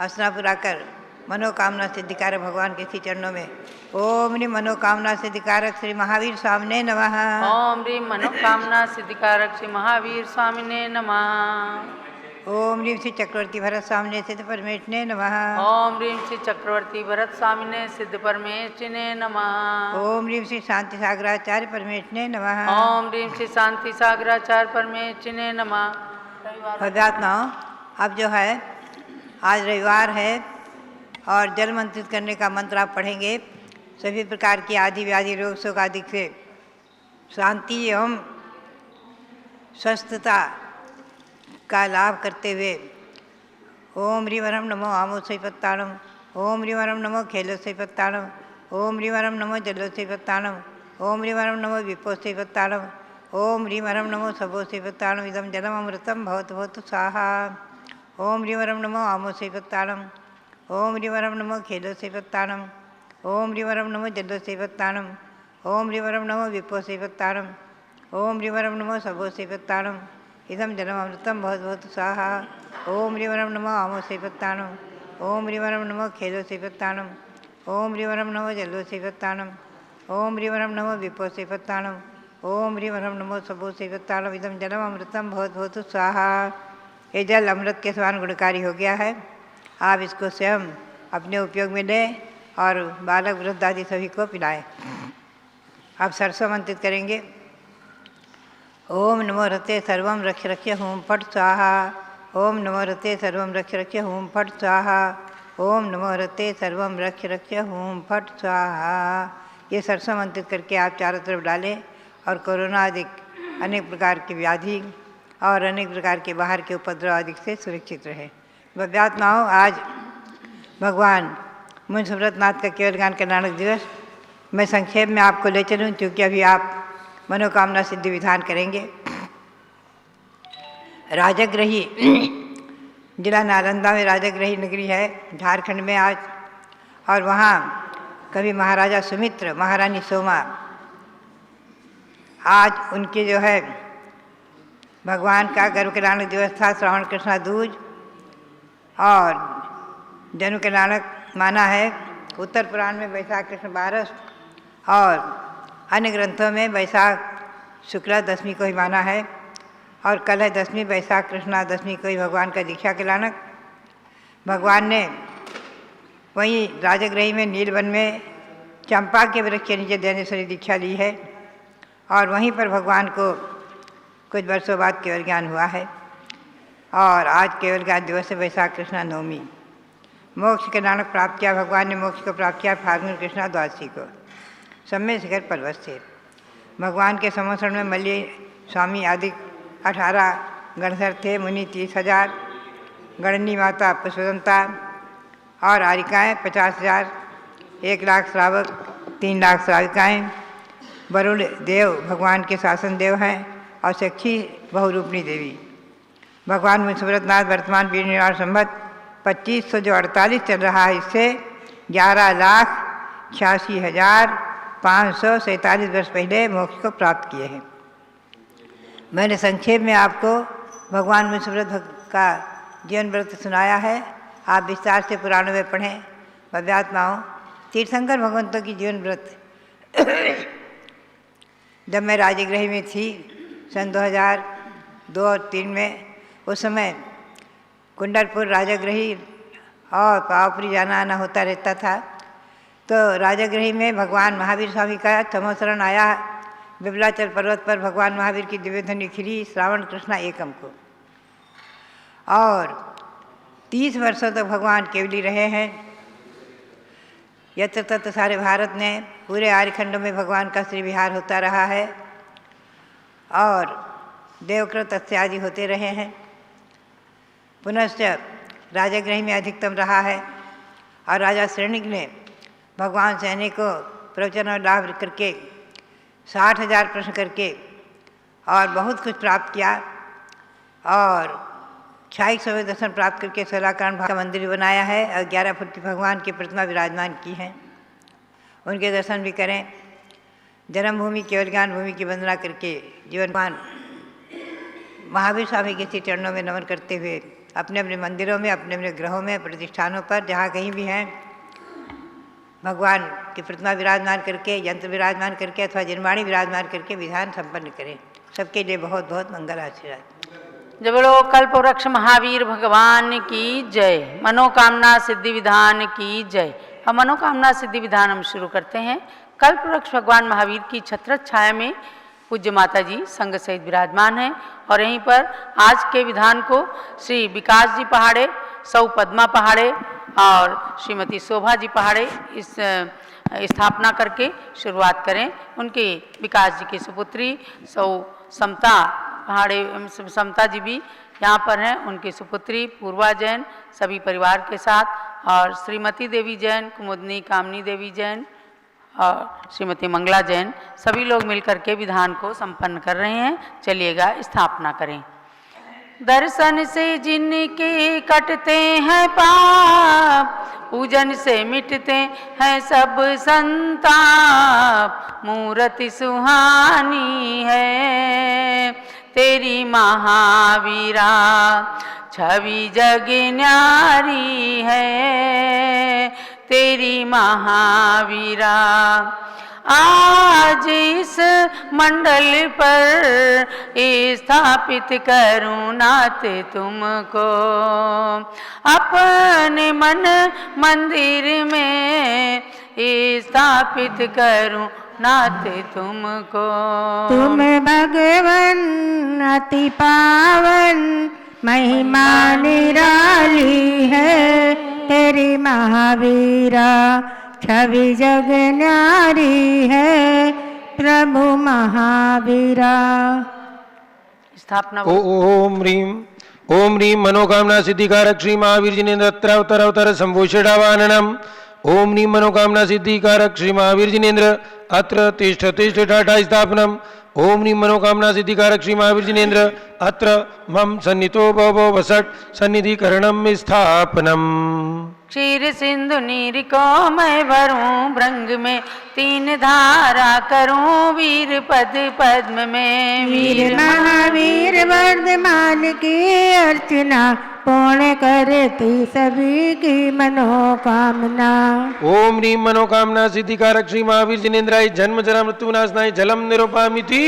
हस्तिनापुर आकर मनोकामना सिद्धिकारक भगवान के श्री चरणों में ओम ह्रीं मनोकामना सिद्धिकारक श्री महावीर स्वामिने नमः। ओम ह्रीं मनोकामना सिद्धिकारक श्री महावीर स्वामिने नमः। ओम ह्रीं श्री चक्रवर्ती भरत स्वामिने सिद्ध परमेशने नमः। ओम ह्रीं श्री चक्रवर्ती भरत स्वामिने सिद्ध परमेशने नमः। ओम ह्रीं श्री शांति सागराचार्य परमेशने नमः। ओम ह्रीं श्री शांति सागराचार्य परमेशने नमः। भक्तात्माओं, अब जो है आज रविवार है और जल मंत्रित करने का मंत्र आप पढ़ेंगे। सभी प्रकार की आदि व्याधि रोग शोक आदि से शांति एवं स्वस्थता का लाभ करते हुए ओम ह्रीवरम नमो आमोसई पत्ताणम, ओम ह्रीवरम नमो खेलोसई पत्ताणम, ओम ह्रीवरम नमो जलोसई पत्ताणम, ओम ह्रीवरम नमो विपोसई पत्ताणम, ओम ह्रीवरम नमो सबोसई पत्ताणम, इदम जलम अमृतम भवतु भवतु स्वाहा। ओम ह्रीवरम नमो आमोसई पत्ताणम, ओम ह्रीवरम नमो खेलोसई पत्ताणम, ओम ह्रीवरम नमो जलोसई पत्ताणम, ओम ह्रीवरम नमो विपोसई पत्ताणम, ओम ह्रीवरम नमो सबोसई पत्ताणम, इदम जलम अमृतम भवतु भवतु स्वाहा। ओम ह्रीवरम नमो आमोसई पत्ताणम, ओम ह्रीवरम नमो खेलोसई पत्ताणम, ओम ह्रीवरम नमो जलोसई पत्ताणम, ओम ह्रीवरम नमो विपोसई पत्ताणम, ओम ह्रीवरम नमो सबोसई पत्ताणम, इदम जलम अमृतम भवतु भवतु स्वाहा। ये जल अमृत के समान गुणकारी हो गया है। आप इसको स्वयं अपने उपयोग में लें और बालक वृद्ध आदि सभी को पिलाएं। आप सरसों मंत्रित करेंगे। ओम नमो रते सर्वम रक्ष रक्ष हूम फट स्वाहा, ओम नमो रते सर्वम रक्ष रक्ष हूम फट स्वाहा, ओम नमो रते सर्वम रक्ष रक्ष हूम फट स्वाहा। ये सरसों मंत्रित करके आप चारों तरफ डालें और कोरोना आदि अनेक प्रकार की व्याधि और अनेक प्रकार के बाहर के उपद्रव आदि से सुरक्षित रहे। भव्यात्माओं, आज भगवान मुनि सुव्रतनाथ का केवल ज्ञान कल्याणक दिवस। मैं संक्षेप में आपको ले चलूँ क्योंकि अभी आप मनोकामना सिद्धि विधान करेंगे। राजगृही जिला नालंदा में राजगृही नगरी है, झारखंड में आज। और वहाँ कभी महाराजा सुमित्र, महारानी सोमा, आज उनके जो है भगवान का गर्भ कल्याणक दिवस था, श्रावण कृष्णा दूज। और जन्म कल्याणक माना है। उत्तर पुराण में वैशाख कृष्ण 12 और अन्य ग्रंथों में वैशाख शुक्ला दशमी को ही माना है। और कल है दशमी, वैशाख कृष्णा दशमी को ही भगवान का दीक्षा कल्याणक। भगवान ने वहीं राजगृही में नीलवन में चंपा के वृक्ष के नीचे ज्ञानेश्वरी दीक्षा ली है। और वहीं पर भगवान को कुछ वर्षों बाद केवल ज्ञान हुआ है। और आज केवल ज्ञान दिवस है, वैशाख कृष्णा नवमी। मोक्ष कल्याणक प्राप्त किया, भगवान ने मोक्ष को प्राप्त किया फाल्गुन कृष्णा द्वादशी को सम्य शिखर पर्वत से। भगवान के समोसरण में मल्ली स्वामी आदि 18 गणधर थे, मुनि 30,000, गणनी माता पुष्पदंता और आरिकाएँ 50,000, 1 लाख श्रावक, 3 लाख श्राविकाएँ। वरुण देव भगवान के शासन देव हैं और साक्षी बहुरूपणी देवी। भगवान मुनि सुव्रतनाथ वर्तमान वीर निर्वाण संवत 2548 चल रहा है, इससे 11,86,547 वर्ष पहले मोक्ष को प्राप्त किए हैं। मैंने संक्षेप में आपको भगवान मुनि सुव्रत का जीवन व्रत सुनाया है। आप विस्तार से पुराणों में पढ़ें। भव्यात्माओं, तीर्थंकर भगवंतों की जीवन व्रत जब मैं राजगृही में थी सन 2002 और 3 में, उस समय कुंडलपुर राजगृही और पावपुरी जाना आना होता रहता था। तो राजगृही में भगवान महावीर स्वामी का समोसरण आया। विमलाचल पर्वत पर भगवान महावीर की दिव्य ध्वनि खिली श्रावण कृष्णा एकम को। और 30 वर्षों तक भगवान केवली रहे हैं। यत्र तत्र सारे भारत में, पूरे आर्यखंडों में भगवान का श्री विहार होता रहा है और देवकृत इत्यादि होते रहे हैं। पुनश्च राजगृही में अधिकतम रहा है। और राजा श्रेणिक ने भगवान से अनेकों प्रवचन और लाभ करके 60,000 प्रश्न करके और बहुत कुछ प्राप्त किया। और 600 दर्शन प्राप्त करके 16 कारण का मंदिर बनाया है और 11 फुट की भगवान की प्रतिमा विराजमान की है। उनके दर्शन भी करें। जन्मभूमि केवल ज्ञान भूमि की वंदना करके जीवनमान महावीर स्वामी के श्री चरणों में नमन करते हुए अपने अपने मंदिरों में, अपने अपने ग्रहों में, प्रतिष्ठानों पर जहाँ कहीं भी हैं भगवान की प्रतिमा विराजमान करके, यंत्र विराजमान करके अथवा जिनवाणी विराजमान करके विधान संपन्न करें। सबके लिए बहुत बहुत मंगल आशीर्वाद। जय बोलो कल्पवृक्ष महावीर भगवान की जय। मनोकामना सिद्धि विधान की जय। अब मनोकामना सिद्धि विधान हम शुरू करते हैं। कल्पवृक्ष भगवान महावीर की छत्रछ छाया में पूज्य माता जी संग सहित विराजमान हैं और यहीं पर आज के विधान को श्री विकास जी पहाड़े, सौ पद्मा पहाड़े और श्रीमती शोभा जी पहाड़े इस स्थापना करके शुरुआत करें। उनके विकास जी की सुपुत्री सौ समता पहाड़े, समता जी भी यहाँ पर हैं, उनकी सुपुत्री पूर्वा जैन सभी परिवार के साथ, और श्रीमती देवी जैन, कुमुदनी कामनी देवी जैन और श्रीमती मंगला जैन सभी लोग मिलकर के विधान को संपन्न कर रहे हैं। चलिएगा स्थापना करें। दर्शन से जिनके कटते हैं पाप, पूजन से मिटते हैं सब संताप, मूर्ति सुहानी है तेरी महावीरा, छवि जग न्यारी है तेरी महावीरा। आज इस मंडल पर स्थापित करूं नाथ तुमको, अपने मन मंदिर में स्थापित करूं नाथ तुमको। तुम भगवन अति पावन, महिमा निराली है तेरी महावीरा, छवि जग न्यारी है प्रभु महावीरा। स्थापना। ओम ह्रीं मनोकामना सिद्धिकारक श्री महावीर जिनेन्द्र अवतर अवतर संभूषितावाहनम। ओम ह्रीं मनोकामना सिद्धिकारक श्री महावीर जिनेन्द्र अत्र तिष्ठ तिष्ठ ठाठा स्थापनम। ओम ह्रीं मनोकामना सिद्धिकारक श्री महावीर जिनेन्द्र अत्र मम सन्नितो भवो वसट सन्निधिकरणम स्थापनम। क्षीर सिंधु नीर को मैं भरूं भृंग में, तीन धारा करूं वीर पद पद्म में। वीर महावीर वर्धमान की अर्चना, पूर्ण करती सभी की मनोकामना। ओम ह्रीं मनोकामना सिद्धिकारक श्री महावीर जिनेन्द्राय जन्म जरा मृत्यु विनाशनाय जलम निरूपामिति।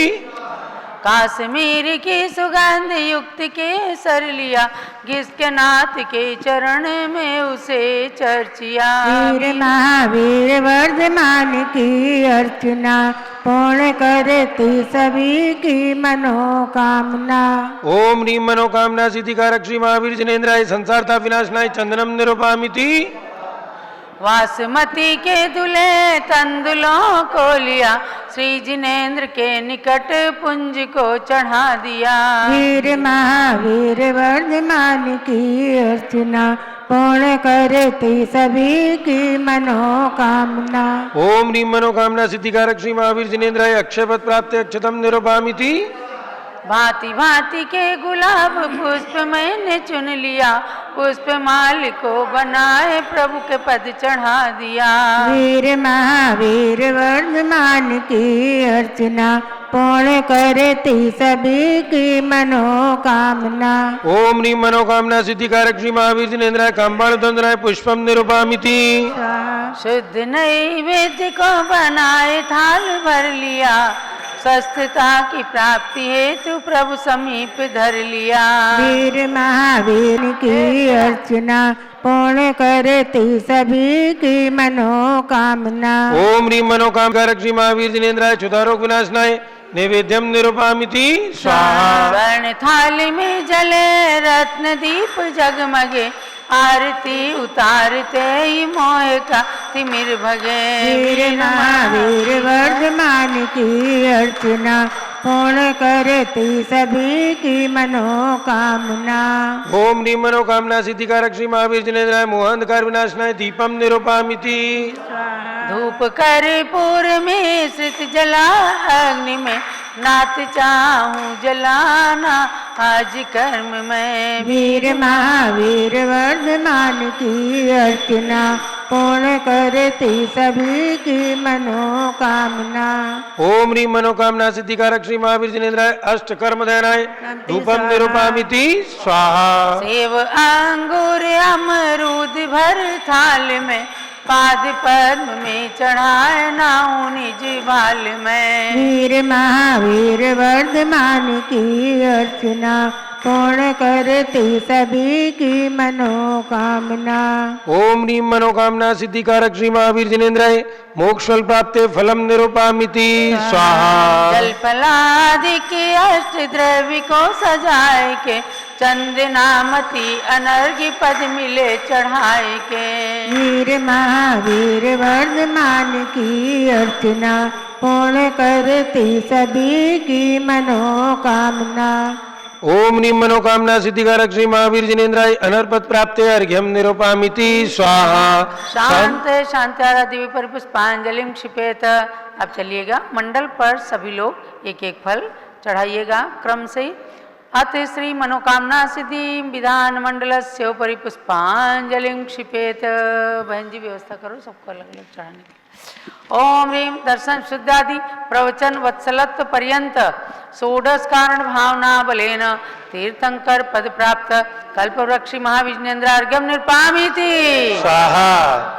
काश्मीर की सुगंध युक्त के सर लिया, जिसके नाथ के चरण में उसे चर्चिया। वीर महावीर वर्धमान की अर्चना, पूर्ण करती सभी की मनोकामना। ओम ह्रीं मनोकामना सिद्धिकारक श्री महावीर जिनेन्द्राय संसार ताप विनाशनाय चंदनम निरूपामिति। वासमती के दुले तंदुलों को लिया, श्री जिनेन्द्र के निकट पुंज को चढ़ा दिया। वीर महावीर वर्धमान की अर्चना, पूर्ण करती सभी की मनोकामना। ओम ह्रीं मनोकामना सिद्धिकारक श्री महावीर जिनेन्द्राय अक्षयपद प्राप्त अक्षतम निरूपामिति। भांति भांति के गुलाब पुष्प मैंने चुन लिया, पुष्प माल को बनाए प्रभु के पद चढ़ा दिया। वीर महावीर वर्धमान की अर्चना, पूर्ण करती सभी की मनोकामना। ओम ह्रीं मनोकामना सिद्धिकारक श्री महावीर जिनेन्द्राय काम्बाण द्वंद्राय पुष्पम निरूपामिति। शुद्ध नैवेद्य को बनाए थाल भर लिया, स्वस्थता की प्राप्ति हेतु प्रभु समीप धर लिया। वीर महावीर की अर्चना, पूर्ण करती सभी की मनोकामना। ओम ह्रीं मनोकामकारक श्री महावीर जिनेन्द्राय क्षुधारोग विनाशनाय नैवेद्यम निरूपामिति स्वाहा। स्वर्ण थाली में जले रत्न दीप जगमगे, आरती उतारते ही मोह का तिमिर भगे। वीर महावीर वर्धमान की अर्चना, पूर्ण करती सभी की मनोकामना। ओम ह्रीं मनोकामना सिद्धिकारक श्री महावीर जिनेन्द्राय मोहांधकार विनाशनाय दीपम निरूपामिति। धूप कर्पूर में श्रित जला अग्नि में, नाथ चाहूं जलाना आज कर्म में। वीर महावीर वर्धमान की अर्चना, पूर्ण करती सभी की मनोकामना। ओम ह्रीं मनोकामना सिद्धिकारक श्री महावीर जिनेन्द्राय अष्ट कर्म ध्यानाय धूपम निरूपामिति स्वाहा। सेव अंगूर अमरूद भर थाल में, पाद पद्म में चढ़ाए नाऊ निज भाल में। वीर महावीर वर्धमान की अर्चना, पूर्ण करती सभी की मनोकामना। ओम ह्रीं मनोकामना सिद्धिकारक श्री महावीर जिनेन्द्राय मोक्षफल प्राप्ते फलम निरूपामिति स्वाहा। जल फलादि के अष्ट द्रव्य को सजाए के, चंदनामती अनर्घ्य पद मिले चढ़ाए के। वीर महावीर वर्धमान की अर्चना पूर्ण करती सभी की मनोकामना। ओम नीम मनोकामना सिद्धिकारक श्री महावीर जिनेन्द्राय अनर्पद प्राप्त अर्घ्यम निरूपामिति स्वाहा। शांत शांति दिव्य पर पुष्पांजलि क्षिपेत। अब चलिएगा मंडल पर सभी लोग एक एक फल चढ़ाइएगा क्रम से। अत श्री मनोकामना सिद्धि विधान मंडल से उपरि पुष्पांजलि क्षिपेत। बहन जी व्यवस्था करो सबको अलग अलग चढ़ाने की। ओम ह्रीम दर्शन शुद्धादि प्रवचन वत्सलत्व पर्यंत षोडश कारण भावना बलेन तीर्थंकर पद प्राप्त कल्पवृक्षि महाविजनेन्द्र अर्घ्यम निरूपामिति स्वाहा।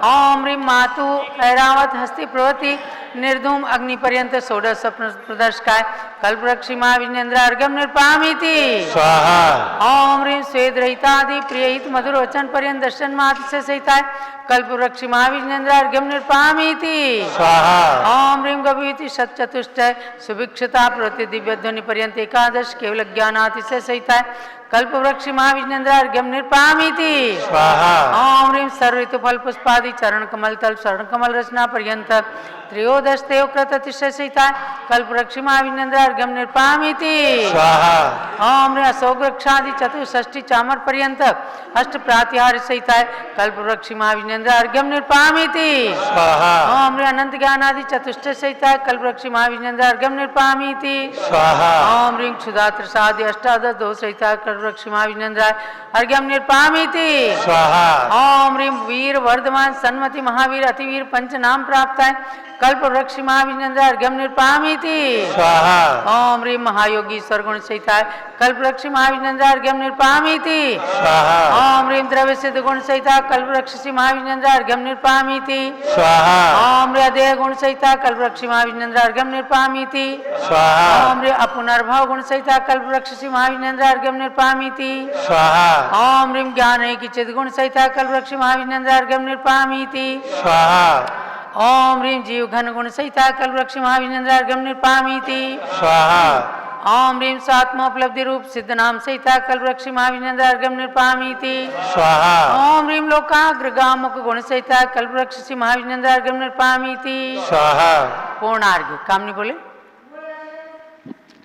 ओम ह्रीम मातु ऐरावत हस्ति प्रवति निर्धूम अग्नि पर्यंत षोडश प्रदर्शकाय कल्पवृक्षि महाविजनेन्द्र अर्घ्यम निरूपामिति स्वाहा। ओम ह्रीम स्वेद रहितादि प्रियहित मधुर वचन पर्यंत दर्शन मात्र से सहिताय कल्पवृक्षि महाविजनेन्द्र अर्घ्यम निरूपामिति स्वाहा। ओम ह्रीम गभीति सच्चतुष्टय सुभिक्षता प्रवृत्ति दिव्य ध्वनि पर्यंत एकादश केवल ज्ञानातिशय सहिताय कल्पवृक्षि महाविजनेन्द्र अर्घ्यम निरूपामिति स्वाहा। ओम ह्रीम सर्व ऋतु फल पुष्पादि चरण कमल तल शरण कमल रचना पर्यंत त्रयोदश देव कृत अतिशय सहिताय कल्पवृक्षि महाविजनेन्द्र अर्घ्यम निरूपामिति स्वाहा। ओम ह्रीम अशोक वृक्षादि चतुष्षष्टि चामर पर्यंत अष्ट प्रातिहार्य सहिताय कल्पवृक्षि महाविजनेन्द्र अर्घ्यम निरूपामिति स्वाहा। ओम ह्रीम अनंत ज्ञानादि चतुष्ट सहिताय कल्पवृक्षि महाविजनेन्द्र अर्घ्यम निरूपामिति स्वाहा। ओम ह्रीम क्षुधा त्रसादि अष्टादश दोष सहिताय कल्पवृक्षि महाविजनेन्द्र अर्घ्यम निरूपामिति स्वाहा। ओम ह्रीम वीर वर्धमान सन्मति महावीर अतिवीर पंच नाम प्राप्त है कल्पवृक्षि महाविजनेन्द्र अर्घ्यम निरूपामिति स्वाहा। ओम ह्रीम महायोगी स्वर्गुण सहिताय कल्पवृक्षि महाविजनेन्द्र अर्घ्यम निरूपामिति स्वाहा। ओम ह्रीम द्रव्य सिद्ध गुण सहिता कल्पवृक्षि महाविजनेन्द्र अर्घ्यम निरूपामिति स्वाहा। ओम ह्रीम अदेह गुण सहिता कल्पवृक्षि महाविजनेन्द्र अर्घ्यम निरूपामिति स्वाहा। ओम ह्रीम अपुनर्भव गुण सहिता कल्पवृक्षि महाविजनेन्द्र अर्घ्यम निरूपामिति स्वाहा। ओम ह्रीम ज्ञान की चिद गुण सहिता कल्पवृक्षि महाविजनेन्द्र अर्घ्यम निरूपामिति स्वाहा। ओम ह्रीम जीव घन गुण सहिता कल्पवृक्षि महाविजनेन्द्र अर्घ्यम निरूपामिति स्वाहा। ओम ह्रीम स्वात्मोपलब्धि रूप सिद्ध नाम सहिता कल्पवृक्षि महाविजनेन्द्र अर्घ्यम निरूपामिति स्वाहा। ओम ह्रीम लोकाग्र गामुक गुण सहिता कल्पवृक्षि महाविजनेन्द्र अर्घ्यम निरूपामिति स्वाहा। पूर्णार्घ्य कामनी बोले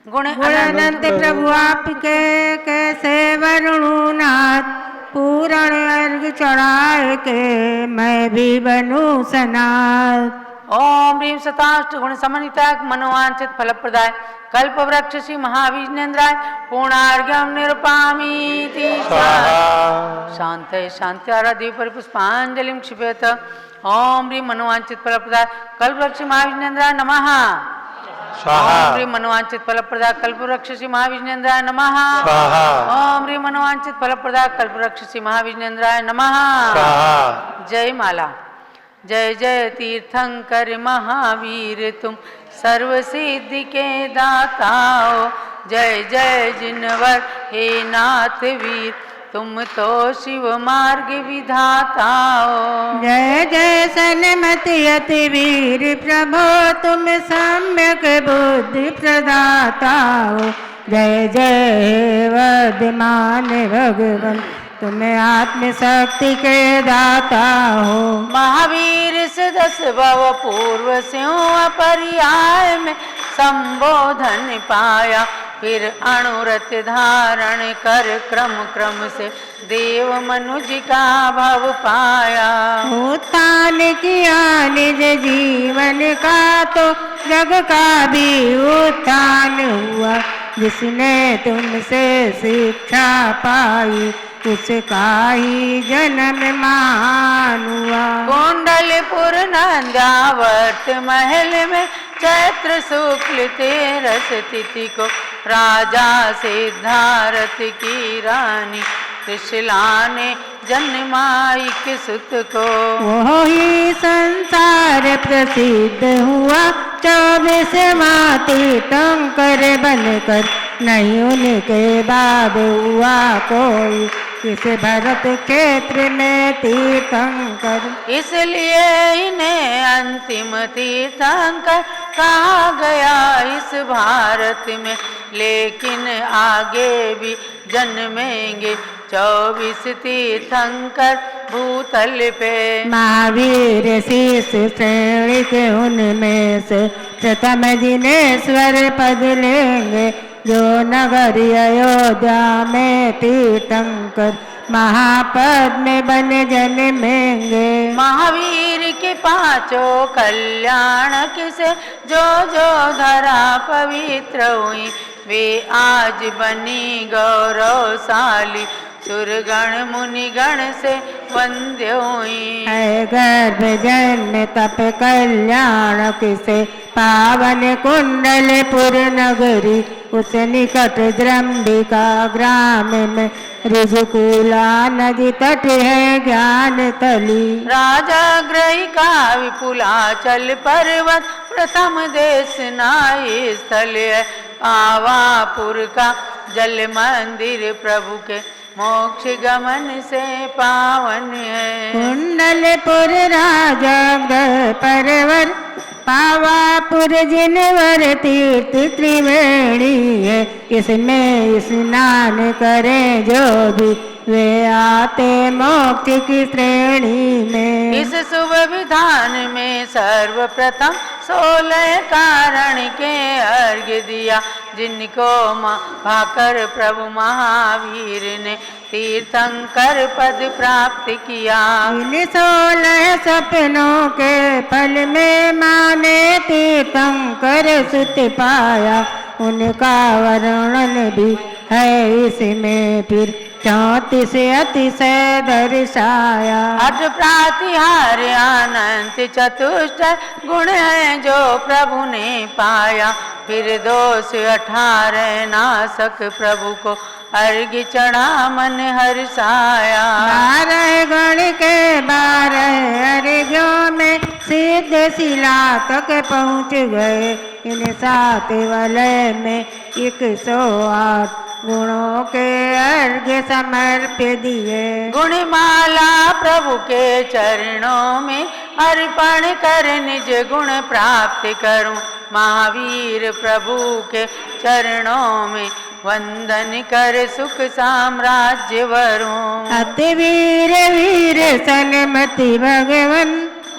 गुण अनंत प्रभु आपके कैसे वरुणाथ पूर्ण अर्घ चढ़ाए के मैं भी बनूं सनाथ। ओम ह्रीम शताष्ट गुण समन्विता मनोवांछित फलप्रदाय कल्पवृक्षि महाविजनेन्द्राय पूर्णार्घ्यम निरूपामिति स्वाहा। शांत शांति आराध्य परिपुष्पांजलि क्षिपेत। ओम ह्रीम मनोवांछित फलप्रदाय कल्पवृक्षि महाविजनेन्द्राय नमः। स्वाहा। ओम ह्रीम मनोवांछित फलप्रदाय कल्पवृक्षि महाविजनेन्द्राय नमः। स्वाहा। ओम ह्रीम मनोवांछित फलप्रदाय कल्पवृक्षि महाविजनेन्द्राय नमः। स्वाहा। जय माला। जय जय तीर्थंकर महावीर तुम सर्व सिद्धि के दाताओ। जय जय जिनवर हे नाथ वीर तुम तो शिव मार्ग विधाताओ। जय जय सन्मति अति वीर प्रभो तुम सम्यक बुद्धि प्रदाता हो। जय जय वर्धमान भगवान तुम आत्मशक्ति के दाता हो। महावीर से 10 भव पूर्व से पर्याय में संबोधन पाया। फिर अणुरत धारण कर क्रम क्रम से देव मनुज का भव पाया। उत्थान किया निज जीवन का तो जग का भी उत्थान हुआ। जिसने तुमसे शिक्षा पाई उसका ही जन्म महान हुआ। कुंडलपुर नंदावर्त महल में चैत्र शुक्ल 13 तिथि को राजा सिद्धार्थ की रानी त्रिशला ने जन्माई के सुत को। वही संसार प्रसिद्ध हुआ 24वां तीर्थंकर बनकर। नहीं उनके बाद हुआ कोई इस भरत क्षेत्र में तीर्थंकर। इसलिए इन्हें अंतिम तीर्थंकर कहा गया इस भारत में। लेकिन आगे भी जन्मेंगे 24 तीर्थंकर भूतल पे। महावीर शीर्ष श्रेणी के उनमें से प्रथम जिनेश्वर पद लेंगे, जो नगरी अयोध्या में तीर्थंकर महापद में बन जन्मेंगे। महावीर के पांचों कल्याण किसे जो जो धरा पवित्र हुई, वे आज बनी गौरवशाली सुरगण मुनिगण से वंद्य हुई। है गर्भ जन्म तप कल्याण किसे पावन कुंडलपुर नगरी, उस निकट जम्बिका ग्राम में ऋजुकुला नदी तट है ज्ञान तली। राजा ग्रही का विपुलाचल पर्वत प्रथम देश नाई स्थल है, पावापुर का जल मंदिर प्रभु के मोक्ष गमन से पावन है। कुंडलपुर राजा ग्रह परवर पावापुर जिनवर तीर्थ त्रिवेणी है, इसमें स्नान करें जो भी वे आते मोक्ष की श्रेणी में। इस शुभ विधान में सर्वप्रथम 16 कारण के अर्घ्य दिया, जिनको भाकर प्रभु महावीर ने तीर्थंकर पद प्राप्त किया। इन 16 सपनों के फल में माने तीर्थंकर सुत पाया, उनका वर्णन भी है इसमें फिर 34 अतिशय दर्शाया। अठ प्रातिहार अनंत चतुष्ट गुण है जो प्रभु ने पाया, फिर 218 नासक प्रभु को अर्घ्य चढ़ा मन हर्षाया। 12 गण के 12 अर्घ्यों में सिद्ध शिला तक पहुँच गए, इन 7 वलय में 108 गुणों के अर्घ्य समर्पित दिए। गुणमाला प्रभु के चरणों में अर्पण कर निज गुण प्राप्त करूं, महावीर प्रभु के चरणों में वंदन कर सुख साम्राज्य वरूं। अति वीर वीर सन्मति भगवन,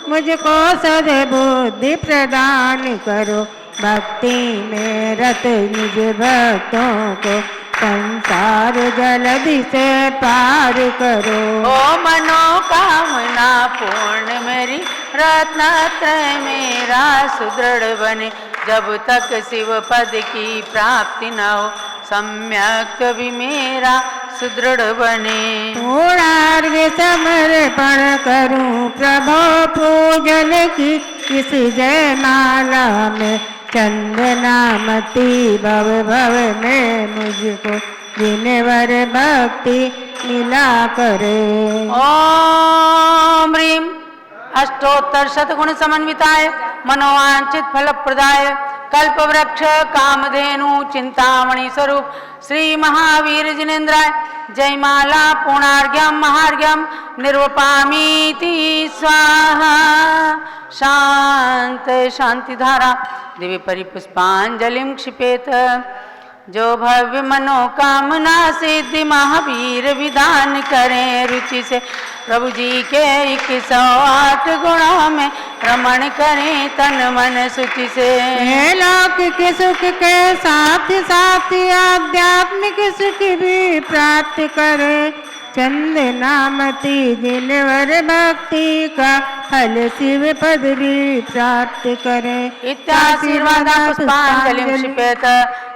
मुझको सद्बुद्धि प्रदान करो, भक्ति में रत निज भक्तों को संसार जलधि से पार करो। ओ मनोकामना पूर्ण मेरी रत्नत्रय मेरा सुदृढ़ बने, जब तक शिव पद की प्राप्ति न हो सम्यक भी मेरा सुदृढ़ बने। पूर्णार्घ्य समर्पण करूं प्रभो पूजन की, इस जयमाला में चंदनामती भव भव में मुझको जिनवर भक्ति मिला करे। ओम ह्रीम अष्टोत्तर शतगुण समन्विताय मनोवांचित फल प्रदाय कल्पवृक्ष कामधेनु चिंतामणि स्वरूप श्री महावीर जिनेन्द्राय जयमाला पूर्णार्घ्यम महार्घ्यम निर्वपामीति स्वाहा। शांत शांति धारा दिव्य परिपुष्पांजलिं क्षिपेत। जो भव्य मनोकामना सिद्धि महावीर विधान करें रुचि से, प्रभु जी के 108 गुणों में रमण करें तन मन शुचि से। लौकिक सुख के साथ साथ आध्यात्मिक सुख भी प्राप्त करे, चंदनामती जिनवर भक्ति का फल शिव पद भी प्राप्त करे। इत्याशीर्वाद पुष्पांजलिं क्षिपेत।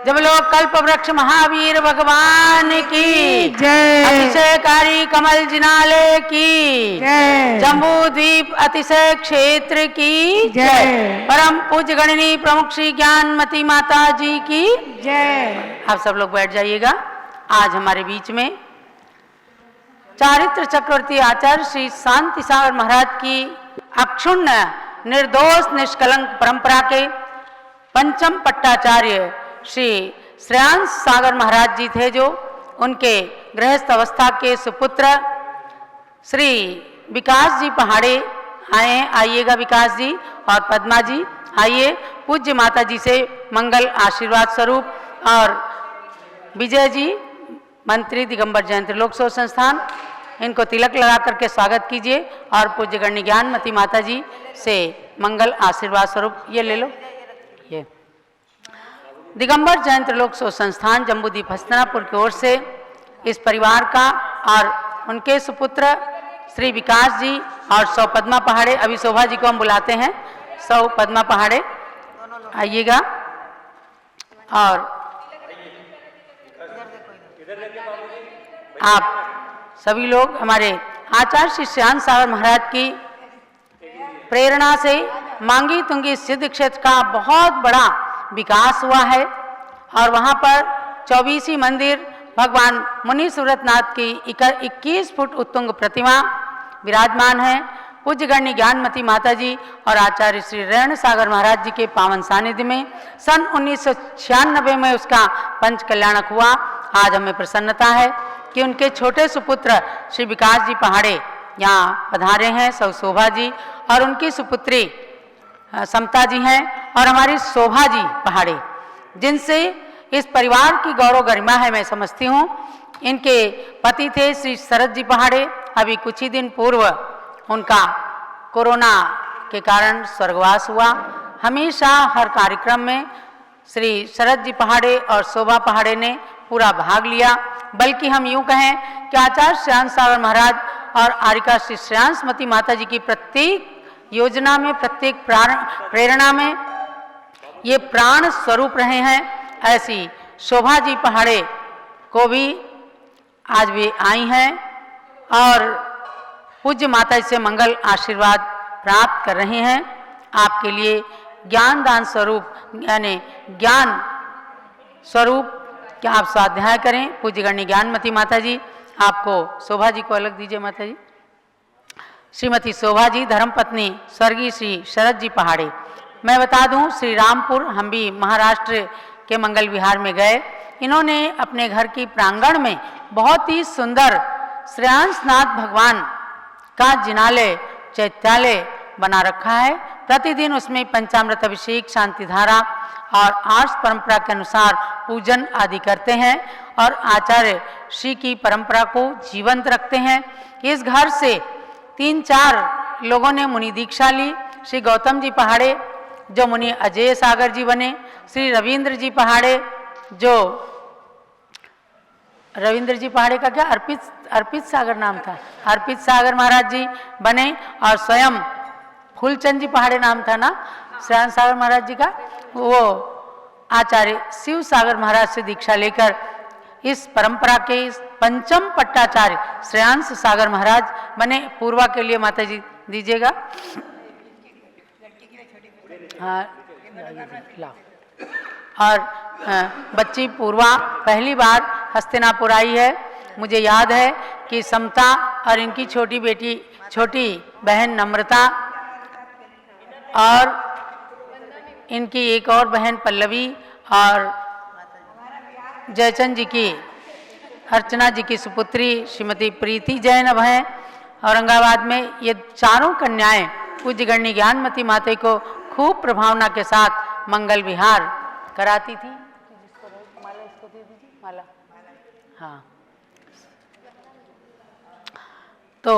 जब लोग कल्प वृक्ष महावीर भगवान की जय, अतिशयकारी कमल जिनाले की जय, जम्बू द्वीप अतिशय क्षेत्र की जय, परम पूज्य गणनी प्रमुख श्री ज्ञानमती माता जी की जय। आप सब लोग बैठ जाइएगा। आज हमारे बीच में चारित्र चक्रवर्ती आचार्य श्री शांति सागर महाराज की अक्षुण्ण निर्दोष निष्कलंक परंपरा के पंचम पट्टाचार्य श्री श्रेयांश सागर महाराज जी थे, जो उनके गृहस्थ अवस्था के सुपुत्र श्री विकास जी पहाड़े आए। आइएगा विकास जी और पद्मा जी, आइए पूज्य माता जी से मंगल आशीर्वाद स्वरूप। और विजय जी मंत्री दिगंबर जैन त्रिलोक सेवा संस्थान, इनको तिलक लगा करके स्वागत कीजिए और पूज्य गण्य ज्ञानमती माता जी से मंगल आशीर्वाद स्वरूप ये ले लो। ये दिगंबर जैन त्रिलोक सेवा संस्थान जम्बूद्वीप हस्तिनापुर की ओर से इस परिवार का और उनके सुपुत्र श्री विकास जी और सौ पद्मा पहाड़े, अभी शोभा जी को हम बुलाते हैं, सौ पद्मा पहाड़े आइएगा। और आप सभी लोग हमारे आचार्य श्री श्याम सागर महाराज की प्रेरणा से मांगी तुंगी सिद्ध क्षेत्र का बहुत बड़ा विकास हुआ है और वहाँ पर 24 मंदिर, भगवान मुनि सुव्रतनाथ की 21 फुट उत्तुंग प्रतिमा विराजमान है। पूज्य गण्य ज्ञानमती माता जी और आचार्य श्री रेण सागर महाराज जी के पावन सानिध्य में सन 1996 में उसका पंच कल्याणक हुआ। आज हमें प्रसन्नता है कि उनके छोटे सुपुत्र श्री विकास जी पहाड़े यहाँ पधारे हैं, सौ शोभा जी और उनकी सुपुत्री समता जी हैं और हमारी शोभा जी पहाड़े, जिनसे इस परिवार की गौरव गरिमा है मैं समझती हूँ। इनके पति थे श्री शरद जी पहाड़े, अभी कुछ ही दिन पूर्व उनका कोरोना के कारण स्वर्गवास हुआ। हमेशा हर कार्यक्रम में श्री शरद जी पहाड़े और शोभा पहाड़े ने पूरा भाग लिया, बल्कि हम यूँ कहें कि आचार्य श्याम सागर महाराज और आरिका श्री श्रेयांसमती माता जी की प्रत्येक योजना में, प्रत्येक प्रेरणा में ये प्राण स्वरूप रहे हैं। ऐसी शोभा जी पहाड़े को भी आज भी आई हैं और पूज्य माता जी से मंगल आशीर्वाद प्राप्त कर रहे हैं। आपके लिए ज्ञान दान स्वरूप यानी ज्ञान स्वरूप कि आप स्वाध्याय करें। पूज्य गण्य ज्ञानमती माता जी, आपको शोभा जी को अलग दीजिए माता जी। श्रीमती शोभा जी धर्मपत्नी स्वर्गीय श्री शरद जी पहाड़े। मैं बता दूं, श्री रामपुर हम भी महाराष्ट्र के मंगल विहार में गए। इन्होंने अपने घर की प्रांगण में बहुत ही सुंदर श्रेयांसनाथ भगवान का जिनालय चैत्यालय बना रखा है। प्रतिदिन उसमें पंचामृत अभिषेक, शांति धारा और आर्ष परंपरा के अनुसार पूजन आदि करते हैं और आचार्य श्री की परंपरा को जीवंत रखते हैं। इस घर से 3-4 लोगों ने मुनि दीक्षा ली। श्री गौतम जी पहाड़े जो मुनि अजय सागर जी बने, श्री रविंद्र जी पहाड़े जो रविंद्र जी पहाड़े का क्या अर्पित सागर नाम था, अर्पित सागर महाराज जी बने और स्वयं फूलचंद जी पहाड़े नाम था ना श्याम सागर महाराज जी का, वो आचार्य शिव सागर महाराज से दीक्षा लेकर इस परंपरा के पंचम पट्टाचार्य श्रेयांस सागर महाराज बने। पूर्वा के लिए माता जी दीजिएगा। हाँ, और बच्ची पूर्वा पहली बार हस्तिनापुर आई है। मुझे याद है कि समता और इनकी छोटी बेटी, छोटी बहन नम्रता और इनकी एक और बहन पल्लवी और जयचंद जी की, अर्चना जी की सुपुत्री श्रीमती प्रीति जैन अब हैं औरंगाबाद में। ये चारों कन्याएं पूज्य गण्य ज्ञानमती माता को खूब प्रभावना के साथ मंगल विहार कराती थी। माला इसको दे दीजिए, माला। हाँ, तो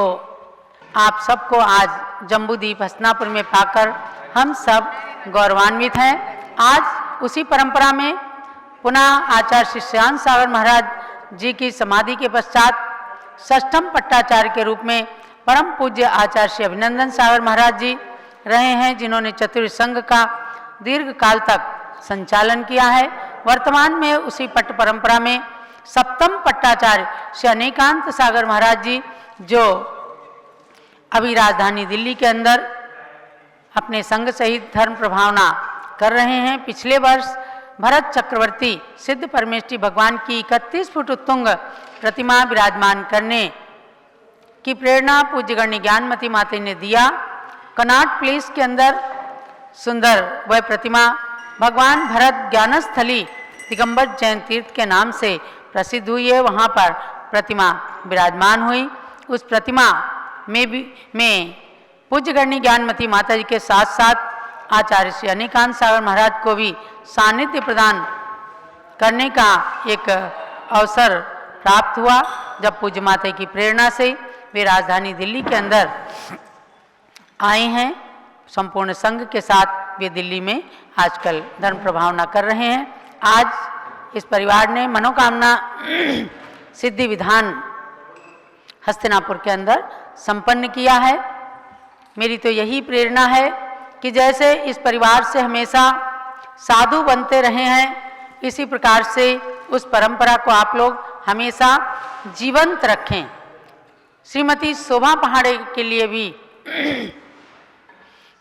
आप सबको आज जम्बूद्वीप हस्तिनापुर में पाकर हम सब गौरवान्वित हैं। आज उसी परंपरा में पुनः आचार्य श्री श्याम सागर महाराज जी की समाधि के पश्चात षष्ठम पट्टाचार्य के रूप में परम पूज्य आचार्य श्री अभिनंदन सागर महाराज जी रहे हैं, जिन्होंने चतुर्थ संघ का दीर्घ काल तक संचालन किया है। वर्तमान में उसी पट्ट परंपरा में सप्तम पट्टाचार्य श्री अनेकांत सागर महाराज जी, जो अभी राजधानी दिल्ली के अंदर अपने संघ सहित धर्म प्रभावना कर रहे हैं। पिछले वर्ष भरत चक्रवर्ती सिद्ध परमेष्ठी भगवान की 31 फुट उत्तुंग प्रतिमा विराजमान करने की प्रेरणा पूज्य गण्य ज्ञानमती माता ने दिया। कनाट प्लेस के अंदर सुंदर वह प्रतिमा भगवान भरत ज्ञानस्थली दिगंबर जैन तीर्थ के नाम से प्रसिद्ध हुई है। वहाँ पर प्रतिमा विराजमान हुई। उस प्रतिमा में पूज्य गण्य ज्ञानमती माता जी के साथ साथ आचार्य श्री अनेकांत सागर महाराज को भी सानिध्य प्रदान करने का एक अवसर प्राप्त हुआ जब पूज्य माता की प्रेरणा से वे राजधानी दिल्ली के अंदर आए हैं। संपूर्ण संघ के साथ वे दिल्ली में आजकल धर्म प्रभावना कर रहे हैं। आज इस परिवार ने मनोकामना सिद्धि विधान हस्तिनापुर के अंदर संपन्न किया है। मेरी तो यही प्रेरणा है कि जैसे इस परिवार से हमेशा साधु बनते रहे हैं, इसी प्रकार से उस परंपरा को आप लोग हमेशा जीवंत रखें। श्रीमती शोभा पहाड़े के लिए भी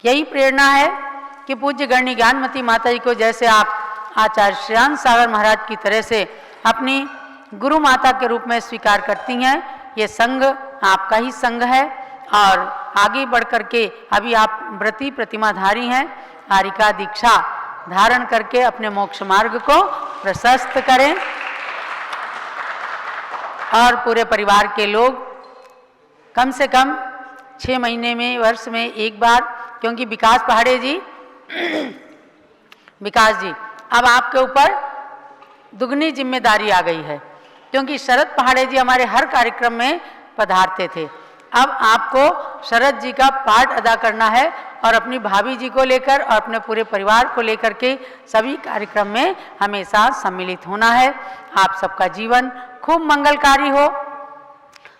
यही प्रेरणा है कि पूज्य गणनी ज्ञानमती माता जी को जैसे आप आचार्य श्रेयांश सागर महाराज की तरह से अपनी गुरु माता के रूप में स्वीकार करती हैं। ये संघ आपका ही संघ है और आगे बढ़ करके अभी आप व्रती प्रतिमाधारी हैं। आरिका दीक्षा धारण करके अपने मोक्ष मार्ग को प्रशस्त करें और पूरे परिवार के लोग कम से कम 6 महीने में, वर्ष में एक बार, क्योंकि विकास पहाड़े जी विकास जी अब आपके ऊपर दुगनी जिम्मेदारी आ गई है, क्योंकि शरद पहाड़े जी हमारे हर कार्यक्रम में पधारते थे। अब आपको शरद जी का पाठ अदा करना है और अपनी भाभी जी को लेकर और अपने पूरे परिवार को लेकर के सभी कार्यक्रम में हमेशा सम्मिलित होना है। आप सबका जीवन खूब मंगलकारी हो,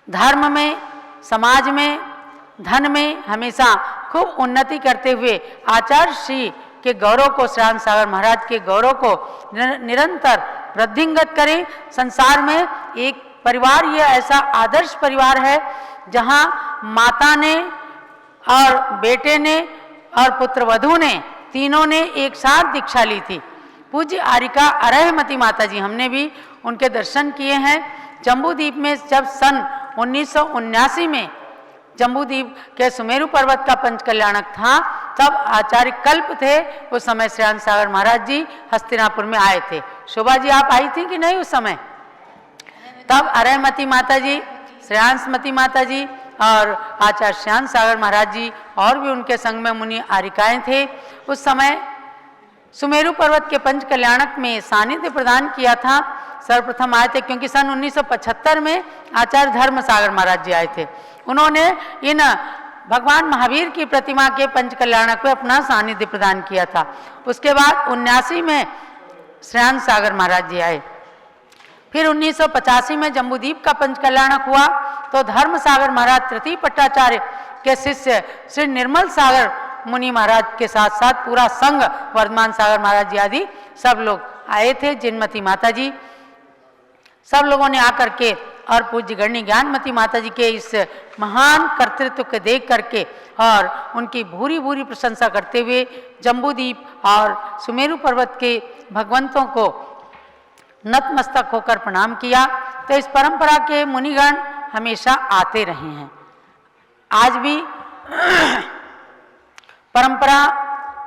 धर्म में, समाज में, धन में हमेशा खूब उन्नति करते हुए आचार्य श्री के गौरव को, श्रेयांश सागर महाराज के गौरव को निरंतर वृद्धिंगत करें। संसार में एक परिवार, ये ऐसा आदर्श परिवार है जहां माता ने और बेटे ने और पुत्र वधू ने, तीनों ने एक साथ दीक्षा ली थी। पूज्य आरिका अरहमती माता जी, हमने भी उनके दर्शन किए हैं। जम्बूद्वीप में जब सन 1979 में जम्बूद्वीप के सुमेरु पर्वत का पंच कल्याणक था, तब आचार्य कल्प थे। उस समय श्रेयांश सागर महाराज जी हस्तिनापुर में आए थे। शोभा जी आप आई थी कि नहीं उस समय? तब अरहमती माता जी, श्रेयांशमती माता जी और आचार्य श्रेयांश सागर महाराज जी और भी उनके संग में मुनि आरिकाएं थे। उस समय सुमेरु पर्वत के पंच कल्याणक में सानिध्य प्रदान किया था। सर्वप्रथम आए थे, क्योंकि सन 1975 में आचार्य धर्म सागर महाराज जी आए थे। उन्होंने इन भगवान महावीर की प्रतिमा के पंच कल्याणक में अपना सानिध्य प्रदान किया था। उसके बाद 79 में श्रेयांश सागर महाराज जी आए। फिर 1985 में जम्बूद्वीप का पंच कल्याणक हुआ तो धर्म सागर महाराज तृतीय पट्टाचार्य के शिष्य श्री निर्मल सागर मुनि महाराज के साथ साथ पूरा संघ, वर्धमान सागर महाराज जी आदि सब लोग आए थे। जिनमती माता जी, सब लोगों ने आकर के और पूज्य गणनी ज्ञानमती माता जी के इस महान कर्तृत्व को देख करके और उनकी भूरी भूरी प्रशंसा करते हुए जम्बूद्वीप और सुमेरु पर्वत के भगवंतों को नतमस्तक होकर प्रणाम किया। तो इस परंपरा के मुनिगण हमेशा आते रहे हैं। आज भी परंपरा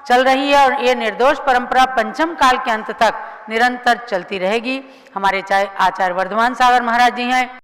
चल रही है और ये निर्दोष परंपरा पंचम काल के अंत तक निरंतर चलती रहेगी। हमारे चाहे आचार्य वर्धमान सागर महाराज जी हैं,